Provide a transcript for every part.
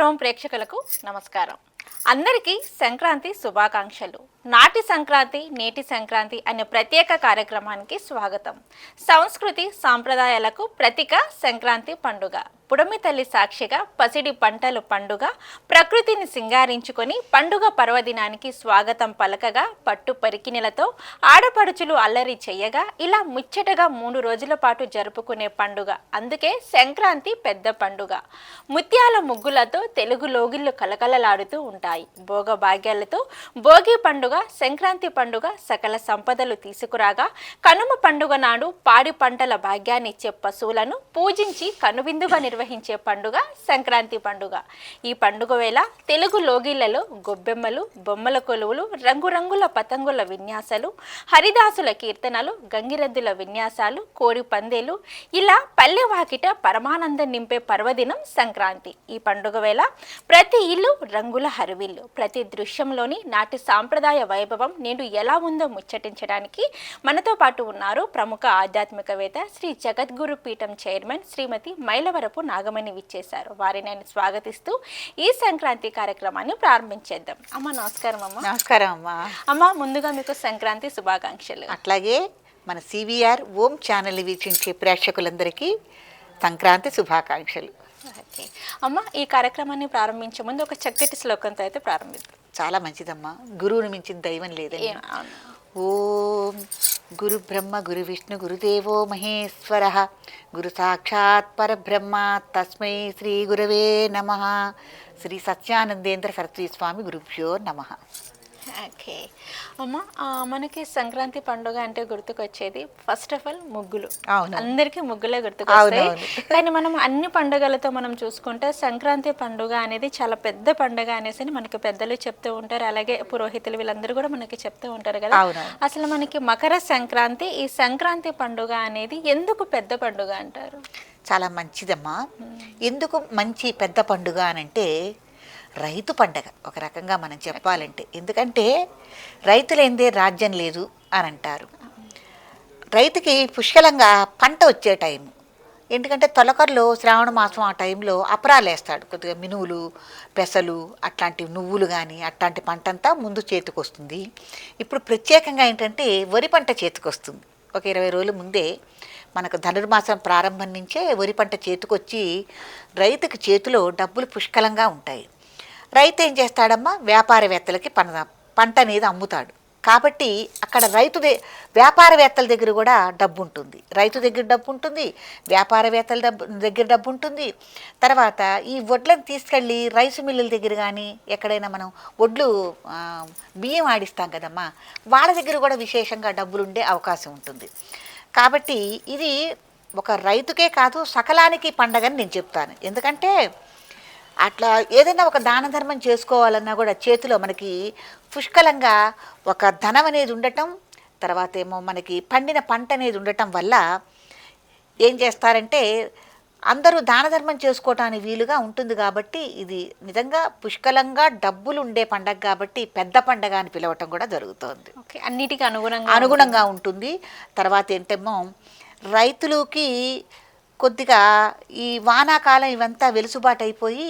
సర్వం ప్రేక్షకులకు నమస్కారం. అందరికీ సంక్రాంతి శుభాకాంక్షలు. నాటి సంక్రాంతి నేటి సంక్రాంతి అనే ప్రత్యేక కార్యక్రమానికి స్వాగతం. సంస్కృతి సాంప్రదాయాలకు ప్రతీక సంక్రాంతి పండుగ. పుడమి తల్లి సాక్షిగా పసిడి పంటలు పండుగ, ప్రకృతిని సింగారించుకొని పండుగ పర్వదినానికి స్వాగతం పలకగా పట్టు పరికిణలతో ఆడపడుచులు అల్లరి చెయ్యగా ఇలా ముచ్చటగా 3 రోజుల పాటు జరుపుకునే పండుగ. అందుకే సంక్రాంతి పెద్ద పండుగ. ముత్యాల ముగ్గులతో తెలుగు లోగిళ్ళు కలకలలాడుతూ ఉంటాయి. భోగ భాగ్యాలతో భోగి పండుగ, సంక్రాంతి పండుగ సకల సంపదలు తీసుకురాగా, కనుమ పండుగ నాడు పాడి పంటల భాగ్యాన్నిచ్చే పశువులను పూజించి కనువిందుగా నిర్వహించే పండుగ సంక్రాంతి పండుగ. ఈ పండుగ వేళ తెలుగు లోగిళ్లలో గొబ్బెమ్మలు, బొమ్మల కొలువులు, రంగురంగుల పతంగుల విన్యాసాలు, హరిదాసుల కీర్తనలు, గంగిరెద్దుల విన్యాసాలు, కోడి పందేలు, ఇలా పల్లె వాకిట పరమానందం నింపే పర్వదినం సంక్రాంతి. ఈ పండుగ వేళ ప్రతి ఇల్లు రంగుల హరివిల్లు. ప్రతి దృశ్యంలోని నాటి సాంప్రదాయ వైభవం నేడు ఎలా ఉందో ముచ్చటించడానికి మనతో పాటు ఉన్నారు ప్రముఖ ఆధ్యాత్మికవేత్త, శ్రీ జగద్గురు పీఠం చైర్మన్ శ్రీమతి మైలవరపు నాగమణి విచ్చేశారు. వారిని నేను స్వాగతిస్తూ ఈ సంక్రాంతి కార్యక్రమాన్ని ప్రారంభించేద్దాం. అమ్మ నమస్కారం. అమ్మ నమస్కారం అమ్మా. అమ్మ ముందుగా మీకు సంక్రాంతి శుభాకాంక్షలు. అట్లాగే మన సివిఆర్ ఓం ఛానల్ వీక్షించే ప్రేక్షకులందరికీ సంక్రాంతి శుభాకాంక్షలు. ఓకే అమ్మ, ఈ కార్యక్రమాన్ని ప్రారంభించే ముందు ఒక చక్కటి శ్లోకంతో అయితే ప్రారంభిద్దాం. చాలా మంచిదమ్మా. గురువుని మించిన దైవం లేదని. ఓం గురు బ్రహ్మ గురు విష్ణు గురుదేవో మహేశ్వర గురు సాక్షాత్ పరబ్రహ్మ తస్మై శ్రీ గురవే నమః. శ్రీ సత్యానందేంద్ర సరస్వతి స్వామి గురుభ్యో నమః. ఓకే అమ్మ, మనకి సంక్రాంతి పండుగ అంటే గుర్తుకొచ్చేది ఫస్ట్ ఆఫ్ ఆల్ ముగ్గులు. అందరికీ ముగ్గులే గుర్తుకొస్తాయి. కానీ మనం అన్ని పండుగలతో మనం చూసుకుంటే సంక్రాంతి పండుగ అనేది చాలా పెద్ద పండుగ అనేసి మనకి పెద్దలు చెప్తూ ఉంటారు. అలాగే పురోహితులు వీళ్ళందరూ కూడా మనకి చెప్తూ ఉంటారు కదా. అసలు మనకి మకర సంక్రాంతి, ఈ సంక్రాంతి పండుగ అనేది ఎందుకు పెద్ద పండుగ అంటారు? చాలా మంచిదమ్మా. ఎందుకు మంచి పెద్ద పండుగ అనంటే రైతు పండగ ఒక రకంగా మనం చెప్పాలంటే. ఎందుకంటే రైతులేందే రాజ్యం లేదు అని అంటారు. రైతుకి పుష్కలంగా పంట వచ్చే టైం. ఎందుకంటే తొలకరలో శ్రావణ మాసం ఆ టైంలో అపరాలు వేస్తాడు. కొద్దిగా మినువులు, పెసలు, అట్లాంటి నువ్వులు కానీ అట్లాంటి పంట అంతా ముందు చేతికొస్తుంది. ఇప్పుడు ప్రత్యేకంగా ఏంటంటే వరి పంట చేతికొస్తుంది. ఒక 20 రోజుల ముందే మనకు ధనుర్మాసం ప్రారంభం నుంచే వరి పంట చేతికొచ్చి రైతుకి చేతిలో డబ్బులు పుష్కలంగా ఉంటాయి. రైతు ఏం చేస్తాడమ్మా, వ్యాపారవేత్తలకి పంట అనేది అమ్ముతాడు. కాబట్టి అక్కడ వ్యాపారవేత్తల దగ్గర కూడా డబ్బు ఉంటుంది. రైతు దగ్గర డబ్బు ఉంటుంది, వ్యాపారవేత్తల దగ్గర డబ్బు ఉంటుంది. తర్వాత ఈ వడ్లను తీసుకెళ్ళి రైసు మిల్లుల దగ్గర కానీ ఎక్కడైనా మనం బియ్యం ఆడిస్తాం కదమ్మా, వాళ్ళ దగ్గర కూడా విశేషంగా డబ్బులు ఉండే అవకాశం ఉంటుంది. కాబట్టి ఇది ఒక రైతుకే కాదు సకలానికి పండగని నేను చెప్తాను. ఎందుకంటే అట్లా ఏదైనా ఒక దాన ధర్మం చేసుకోవాలన్నా కూడా చేతిలో మనకి పుష్కలంగా ఒక ధనం అనేది ఉండటం, తర్వాత ఏమో మనకి పండిన పంట అనేది ఉండటం వల్ల ఏం చేస్తారంటే అందరూ దాన ధర్మం చేసుకోవటానికి వీలుగా ఉంటుంది. కాబట్టి ఇది నిజంగా పుష్కలంగా డబ్బులు ఉండే పండగ కాబట్టి పెద్ద పండగ అని పిలవటం కూడా జరుగుతుంది. అన్నిటికీ అనుగుణంగా ఉంటుంది. తర్వాత ఏంటేమో రైతులకి కొద్దిగా ఈ వానాకాలం ఇవంతా వెలుసుబాటు అయిపోయి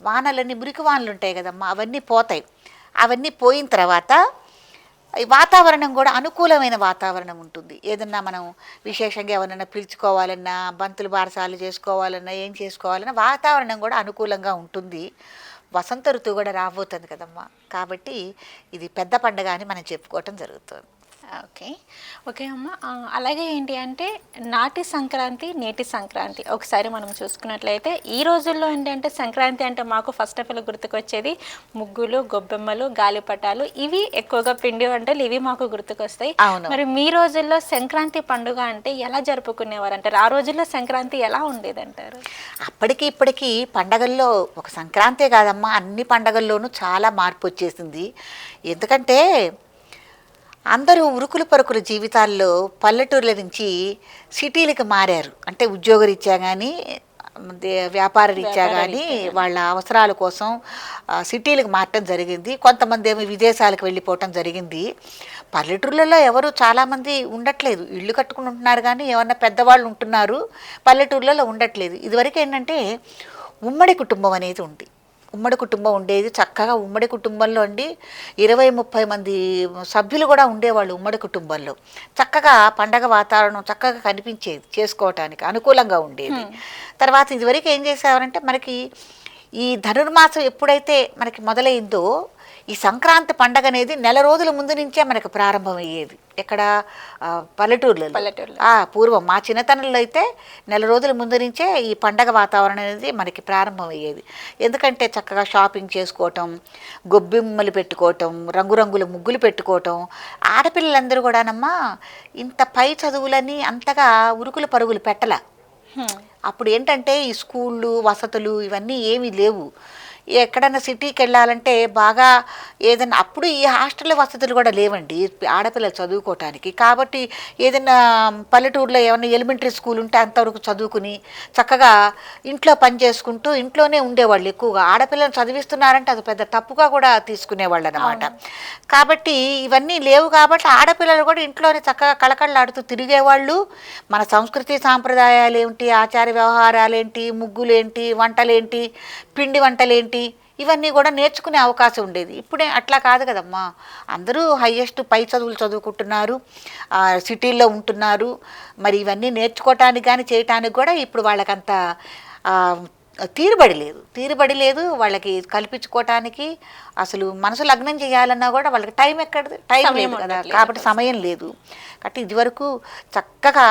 వానలన్నీ మురికి వానలు ఉంటాయి కదమ్మా, అవన్నీ పోతాయి. అవన్నీ పోయిన తర్వాత ఈ వాతావరణం కూడా అనుకూలమైన వాతావరణం ఉంటుంది. ఏదన్నా మనం విశేషంగా ఎవరన్నా పిలుచుకోవాలన్నా, బంతులు బారసాలు చేసుకోవాలన్నా, ఏం చేసుకోవాలన్నా వాతావరణం కూడా అనుకూలంగా ఉంటుంది. వసంత ఋతువు కూడా రాబోతుంది కదమ్మా. కాబట్టి ఇది పెద్ద పండుగ అని మనం చెప్పుకోవటం జరుగుతుంది. ఓకే అమ్మ, అలాగే ఏంటి అంటే నాటి సంక్రాంతి నేటి సంక్రాంతి ఒకసారి మనం చూసుకున్నట్లయితే ఈ రోజుల్లో ఏంటంటే సంక్రాంతి అంటే మాకు ఫస్ట్ ఆఫ్ ఆల్ గుర్తుకొచ్చేది ముగ్గులు, గొబ్బెమ్మలు, గాలిపటాలు, ఇవి ఎక్కువగా పిండి వంటలు, ఇవి మాకు గుర్తుకొస్తాయి. మరి మీ రోజుల్లో సంక్రాంతి పండుగ అంటే ఎలా జరుపుకునేవారు అంటారు? ఆ రోజుల్లో సంక్రాంతి ఎలా ఉండేది అంటారు? అప్పటికి ఇప్పటికీ పండగల్లో ఒక సంక్రాంతే కాదమ్మా, అన్ని పండగల్లోనూ చాలా మార్పు వచ్చేసింది. ఎందుకంటే అందరూ ఉరుకులు పరుకుల జీవితాల్లో పల్లెటూర్ల నుంచి సిటీలకు మారారు. అంటే ఉద్యోగరీత్యా కానీ వ్యాపార రీత్యా కానీ వాళ్ళ అవసరాల కోసం సిటీలకు మారటం జరిగింది. కొంతమంది ఏమో విదేశాలకు వెళ్ళిపోవటం జరిగింది. పల్లెటూర్లలో ఎవరు చాలామంది ఉండట్లేదు, ఇళ్ళు కట్టుకుని ఉంటున్నారు. కానీ ఏమన్నా పెద్దవాళ్ళు ఉంటున్నారు, పల్లెటూర్లలో ఉండట్లేదు. ఇదివరకు ఏంటంటే ఉమ్మడి కుటుంబం అనేది ఉంది. ఉమ్మడి కుటుంబం ఉండేది. చక్కగా ఉమ్మడి కుటుంబంలో అండి 20-30 మంది సభ్యులు కూడా ఉండేవాళ్ళు ఉమ్మడి కుటుంబంలో. చక్కగా పండగ వాతావరణం చక్కగా కనిపించేది, చేసుకోవటానికి అనుకూలంగా ఉండేది. తర్వాత ఇదివరకు ఏం చేసేవారంటే మనకి ఈ ధనుర్మాసం ఎప్పుడైతే మనకి మొదలైందో ఈ సంక్రాంతి పండగ అనేది నెల రోజుల ముందు నుంచే మనకు ప్రారంభమయ్యేది. ఎక్కడ పల్లెటూర్లలో. పూర్వం మా చిన్నతనంలో అయితే నెల రోజుల ముందు నుంచే ఈ పండగ వాతావరణం అనేది మనకి ప్రారంభమయ్యేది. ఎందుకంటే చక్కగా షాపింగ్ చేసుకోవటం, గొబ్బెమ్మలు పెట్టుకోవటం, రంగురంగుల ముగ్గులు పెట్టుకోవటం. ఆడపిల్లలందరూ కూడానమ్మా ఇంత పై చదువులని అంతగా ఉరుకులు పరుగులు పెట్టల. అప్పుడు ఏంటంటే ఈ స్కూళ్ళు వసతులు ఇవన్నీ ఏమీ లేవు. ఎక్కడన్నా సిటీకి వెళ్ళాలంటే బాగా ఏదైనా అప్పుడు ఈ హాస్టల్ వసతులు కూడా లేవండి ఆడపిల్లలు చదువుకోవటానికి. కాబట్టి ఏదైనా పల్లెటూరులో ఏమైనా ఎలిమెంటరీ స్కూల్ ఉంటే అంతవరకు చదువుకుని చక్కగా ఇంట్లో పని చేసుకుంటూ ఇంట్లోనే ఉండేవాళ్ళు ఎక్కువగా. ఆడపిల్లలు చదివిస్తున్నారంటే అది పెద్ద తప్పుగా కూడా తీసుకునేవాళ్ళు అనమాట. కాబట్టి ఇవన్నీ లేవు కాబట్టి ఆడపిల్లలు కూడా ఇంట్లోనే చక్కగా కళకళలాడుతూ తిరిగేవాళ్ళు. మన సంస్కృతి సాంప్రదాయాలు ఏమిటి, ఆచార వ్యవహారాలేంటి, ముగ్గులేంటి, వంటలేంటి, పిండి వంటలేంటి, ఇవన్నీ కూడా నేర్చుకునే అవకాశం ఉండేది. ఇప్పుడే అట్లా కాదు కదమ్మా. అందరూ హయ్యెస్ట్ పై చదువులు చదువుకుంటున్నారు, సిటీల్లో ఉంటున్నారు. మరి ఇవన్నీ నేర్చుకోవటానికి కానీ చేయటానికి కూడా ఇప్పుడు వాళ్ళకంత తీరుబడి లేదు వాళ్ళకి కల్పించుకోవటానికి. అసలు మనసు లగ్నం చేయాలన్నా కూడా వాళ్ళకి టైం లేదు కదా, కాబట్టి సమయం లేదు. కాబట్టి ఇదివరకు చక్కగా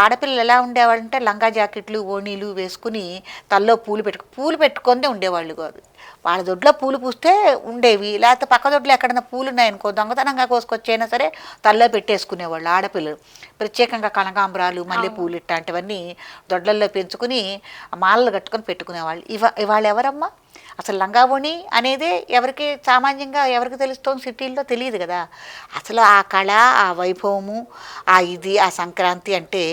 ఆడపిల్లలు ఎలా ఉండేవాళ్ళంటే లంగా జాకెట్లు ఓణీలు వేసుకుని తల్లో పూలు పెట్టుకుందే ఉండేవాళ్ళు కాదు. వాళ్ళ దొడ్లో పూలు పూస్తే ఉండేవి, లేకపోతే పక్క దొడ్లో ఎక్కడైనా పూలు ఉన్నాయనుకో దొంగతనంగా కోసుకొచ్చైనా సరే తల్లో పెట్టేసుకునేవాళ్ళు ఆడపిల్లలు. ప్రత్యేకంగా కనకాంబరాలు, మల్లెపూలు ఇట్లాంటివన్నీ దొడ్లల్లో పెంచుకుని మాలలు కట్టుకొని పెట్టుకునేవాళ్ళు. ఇవాళ ఎవరమ్మా అసలు లంగావోణి అనేదే ఎవరికి సామాన్యంగా ఎవరికి తెలుస్తోంది, సిటీల్లో తెలియదు కదా. అసలు ఆ కళ, ఆ వైభవము, ఆ సంక్రాంతి అంటే.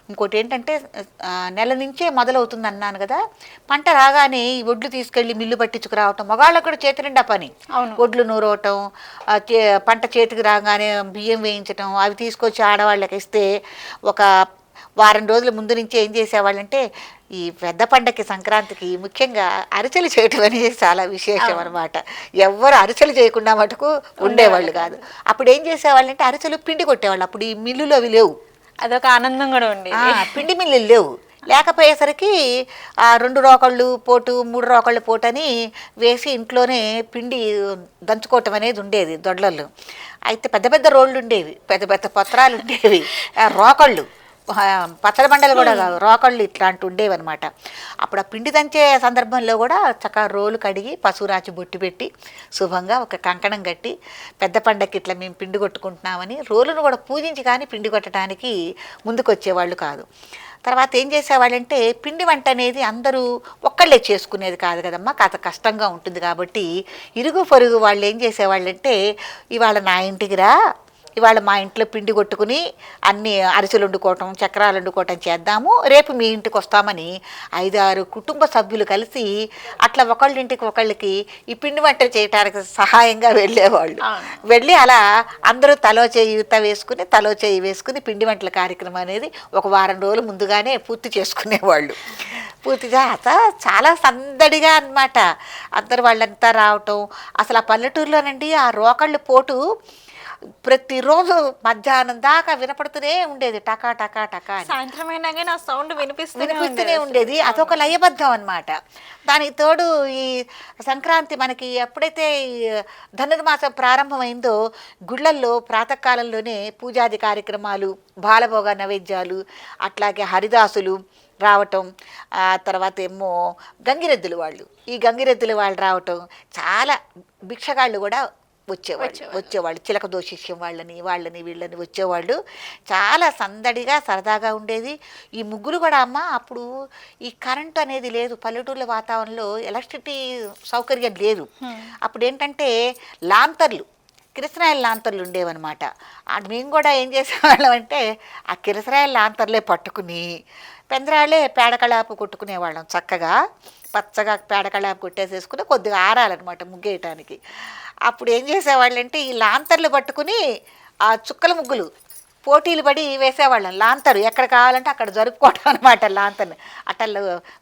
ఇంకోటి ఏంటంటే నెల నుంచే మొదలవుతుంది అన్నాను కదా. పంట రాగానే ఈ ఒడ్లు తీసుకెళ్ళి మిల్లు పట్టించుకురావటం, మగాళ్ళకు కూడా చేతి నిండా పని. ఒడ్లు నూరవటం, పంట చేతికి రాగానే బియ్యం వేయించటం, అవి తీసుకొచ్చి ఆడవాళ్ళకి ఇస్తే ఒక వారం రోజుల ముందు నుంచే ఏం చేసేవాళ్ళంటే ఈ పెద్ద పండగకి సంక్రాంతికి ముఖ్యంగా అరిసెలు చేయటం అనేది చాలా విశేషం అనమాట. ఎవ్వరు అరిసెలు చేయకుండా మటుకు ఉండేవాళ్ళు కాదు. అప్పుడు ఏం చేసేవాళ్ళంటే అరిసెలు పిండి కొట్టేవాళ్ళు. అప్పుడు ఈ మిల్లులు అవి లేవు, అదొక ఆనందం కూడా ఉంది. పిండి మిల్లులు లేవు. లేకపోయేసరికి 2 రోకళ్ళు పోటు 3 రోకళ్ళు పోటు అని వేసి ఇంట్లోనే పిండి దంచుకోవటం అనేది ఉండేది దొడ్లల్లో. అయితే పెద్ద పెద్ద రోళ్ళు ఉండేవి, పెద్ద పెద్ద పత్రాలు ఉండేవి, రోకళ్ళు, పచ్చడి బండలు కూడా కాదు, రోకళ్ళు ఇట్లాంటి ఉండేవి అనమాట. అప్పుడు ఆ పిండి దంచే సందర్భంలో కూడా చక్కగా రోలు కడిగి పసురాచి బొట్టు పెట్టి శుభంగా ఒక కంకణం కట్టి పెద్ద పండగకి ఇట్లా మేము పిండి కొట్టుకుంటున్నామని రోలును కూడా పూజించి కానీ పిండి కొట్టడానికి ముందుకు వచ్చేవాళ్ళు కాదు. తర్వాత ఏం చేసేవాళ్ళంటే పిండి వంట అనేది అందరూ ఒక్కళ్ళే చేసుకునేది కాదు కదమ్మా, కాస్త కష్టంగా ఉంటుంది. కాబట్టి ఇరుగు పొరుగు వాళ్ళు ఏం చేసేవాళ్ళంటే ఇవాళ నా ఇంటికి రా, ఇవాళ మా ఇంట్లో పిండి కొట్టుకుని అన్ని అరిసెలు వండుకోవటం, చక్రాలు వండుకోవటం చేద్దాము, రేపు మీ ఇంటికి వస్తామని 5-6 కుటుంబ సభ్యులు కలిసి అట్లా ఒకళ్ళింటికి ఒకళ్ళకి ఈ పిండి వంటలు చేయడానికి సహాయంగా వెళ్ళేవాళ్ళు. వెళ్ళి అలా అందరూ తలో చేయి వేసుకుని పిండి వంటల కార్యక్రమం అనేది ఒక వారం రోజులు ముందుగానే పూర్తి చేసుకునేవాళ్ళు. పూర్తిగా చాలా సందడిగా అన్నమాట. అందరు వాళ్ళంతా రావటం. అసలు ఆ పల్లెటూరులోనండి ఆ రోకళ్ళు పోటు ప్రతిరోజు మధ్యాహ్నం దాకా వినపడుతూనే ఉండేది, టకా టకా టకా అని. సాయంత్రం అయినా కానీ ఆ సౌండ్ వినిపిస్తూనే ఉండేది. అదొక లయబద్ధం అనమాట. దానికి తోడు ఈ సంక్రాంతి మనకి ఎప్పుడైతే ధనుర్మాసం ప్రారంభమైందో గుళ్ళల్లో ప్రాతకాలంలోనే పూజాది కార్యక్రమాలు, బాలభోగ నైవేద్యాలు, అట్లాగే హరిదాసులు రావటం, తర్వాత ఏమో గంగిరెద్దులు వాళ్ళు రావటం, చాలా భిక్షగాళ్ళు కూడా వచ్చేవాళ్ళు చిలక దోషిష్యం వాళ్ళని వీళ్ళని వచ్చేవాళ్ళు. చాలా సందడిగా సరదాగా ఉండేది. ఈ ముగ్గులు కూడా అమ్మ అప్పుడు ఈ కరెంటు అనేది లేదు, పల్లెటూర్ల వాతావరణంలో ఎలక్ట్రిసిటీ సౌకర్యం లేదు. అప్పుడు ఏంటంటే లాంతర్లు, కిరసనాయిల లాంతర్లు ఉండేవన్నమాట. మేము కూడా ఏం చేసేవాళ్ళం అంటే ఆ కిరసనాయిల లాంతర్లే పట్టుకుని పెందరాళ్ళే పేడకళాపు కొట్టుకునేవాళ్ళం. చక్కగా పచ్చగా పేడకళాపు కొట్టేసేసుకుని కొద్దిగా ఆరాలన్నమాట ముగ్గేయటానికి. అప్పుడు ఏం చేసేవాళ్ళంటే ఈ లాంతర్లు పట్టుకుని ఆ చుక్కల ముగ్గులు పోటీలు పడి వేసేవాళ్ళం లాంతరు ఎక్కడ కావాలంటే అక్కడ జరుపుకోవటం అనమాట లాంతర్ని. అట్టల్లో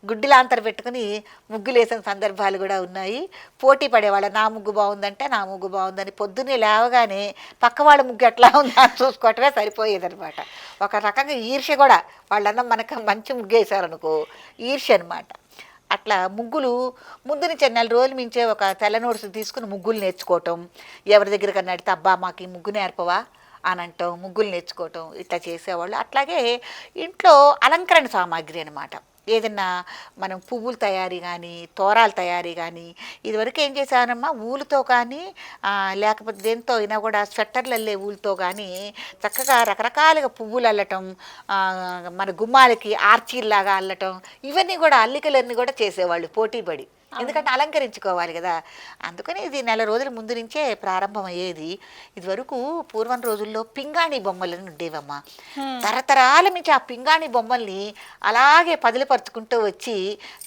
గుడ్డి లాంతరు పెట్టుకుని ముగ్గులు వేసిన సందర్భాలు కూడా ఉన్నాయి. పోటీ పడేవాళ్ళం, నా ముగ్గు బాగుందంటే నా ముగ్గు బాగుందని పొద్దున్నే లేవగానే పక్క వాళ్ళ ముగ్గు ఎట్లా ఉందా అని చూసుకోవటమే సరిపోయేదనమాట. ఒక రకంగా ఈర్ష్య కూడా, వాళ్ళన్నా మనకు మంచి ముగ్గు వేశారనుకో ఈర్ష్య అనమాట. అట్లా ముగ్గులు ముందు నుంచి నెల రోజులు మించే ఒక తెల్ల నోట్స్ తీసుకుని ముగ్గులు నేర్చుకోవటం, ఎవరి దగ్గరికన్నా అడిగితే అబ్బా మాకు ఈ ముగ్గు నేర్పవా అని అంటాం, ముగ్గులు నేర్చుకోవటం ఇట్లా చేసేవాళ్ళు. అట్లాగే ఇంట్లో అలంకరణ సామాగ్రి అనమాట, ఏదన్నా మనం పువ్వుల తయారీ కానీ తోరాల తయారీ కానీ, ఇదివరకు ఏం చేశానమ్మా ఊలుతో కానీ లేకపోతే దేంతో అయినా కూడా స్వెట్టర్లు అల్లే ఊలుతో కానీ చక్కగా రకరకాలుగా పువ్వులు అల్లటం, మన గుమ్మాలకి ఆర్చీల్లాగా అల్లటం, ఇవన్నీ కూడా అల్లికలన్నీ కూడా చేసేవాళ్ళు పోటీపడి, ఎందుకంటే అలంకరించుకోవాలి కదా. అందుకని ఇది నెల రోజుల ముందు నుంచే ప్రారంభమయ్యేది. ఇదివరకు పూర్వం రోజుల్లో పింగాణి బొమ్మలను ఉండేవమ్మా. తరతరాల నుంచి ఆ పింగాణి బొమ్మల్ని అలాగే పదిలిపరుచుకుంటూ వచ్చి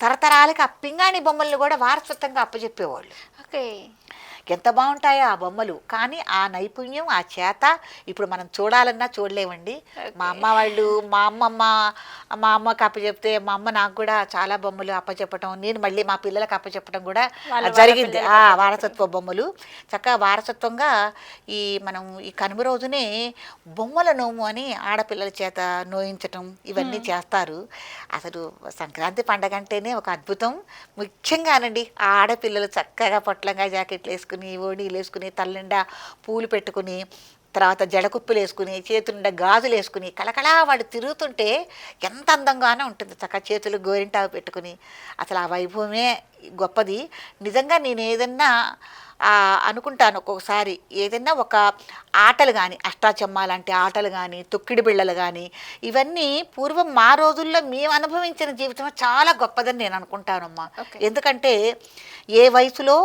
తరతరాలకి ఆ పింగాణి బొమ్మల్ని కూడా వారసత్వంగా అప్పచెప్పేవాళ్ళు. ఓకే, ఎంత బాగుంటాయో ఆ బొమ్మలు. కానీ ఆ నైపుణ్యం, ఆ చేత ఇప్పుడు మనం చూడాలన్నా చూడలేమండి. మా అమ్మ వాళ్ళు, మా అమ్మకి అప్పచెప్తే మా అమ్మ నాకు కూడా చాలా బొమ్మలు అప్పచెప్పటం, నేను మళ్ళీ మా పిల్లలకు అప్పచెప్పటం కూడా జరిగింది. వారసత్వ బొమ్మలు చక్కగా వారసత్వంగా మనం ఈ కనుమ రోజునే బొమ్మల నోము అని ఆడపిల్లల చేత నోయించటం ఇవన్నీ చేస్తారు. అసలు సంక్రాంతి పండగ అంటేనే ఒక అద్భుతం. ముఖ్యంగానండి ఆ ఆడపిల్లలు చక్కగా పొట్లంగా జాకెట్లు వేసుకుని, ఓణీలు వేసుకుని, తల్లిండా పూలు పెట్టుకుని, తర్వాత జడకుప్పులు వేసుకుని, చేతులుండా గాజులు వేసుకుని కలకలా వాడు తిరుగుతుంటే ఎంత అందంగానే ఉంటుంది. చక్కగా చేతులు గోరింటావు పెట్టుకుని, అసలు ఆ వైభవమే గొప్పది. నిజంగా నేను ఏదన్నా అనుకుంటాను ఒక్కొక్కసారి, ఏదైనా ఒక ఆటలు కానీ, అష్టాచమ్మా లాంటి ఆటలు కానీ, తొక్కిడి బిళ్ళలు కానీ, ఇవన్నీ పూర్వం మా రోజుల్లో మేము అనుభవించిన జీవితం చాలా గొప్పదని నేను అనుకుంటానమ్మా. ఎందుకంటే ఏ వయసులో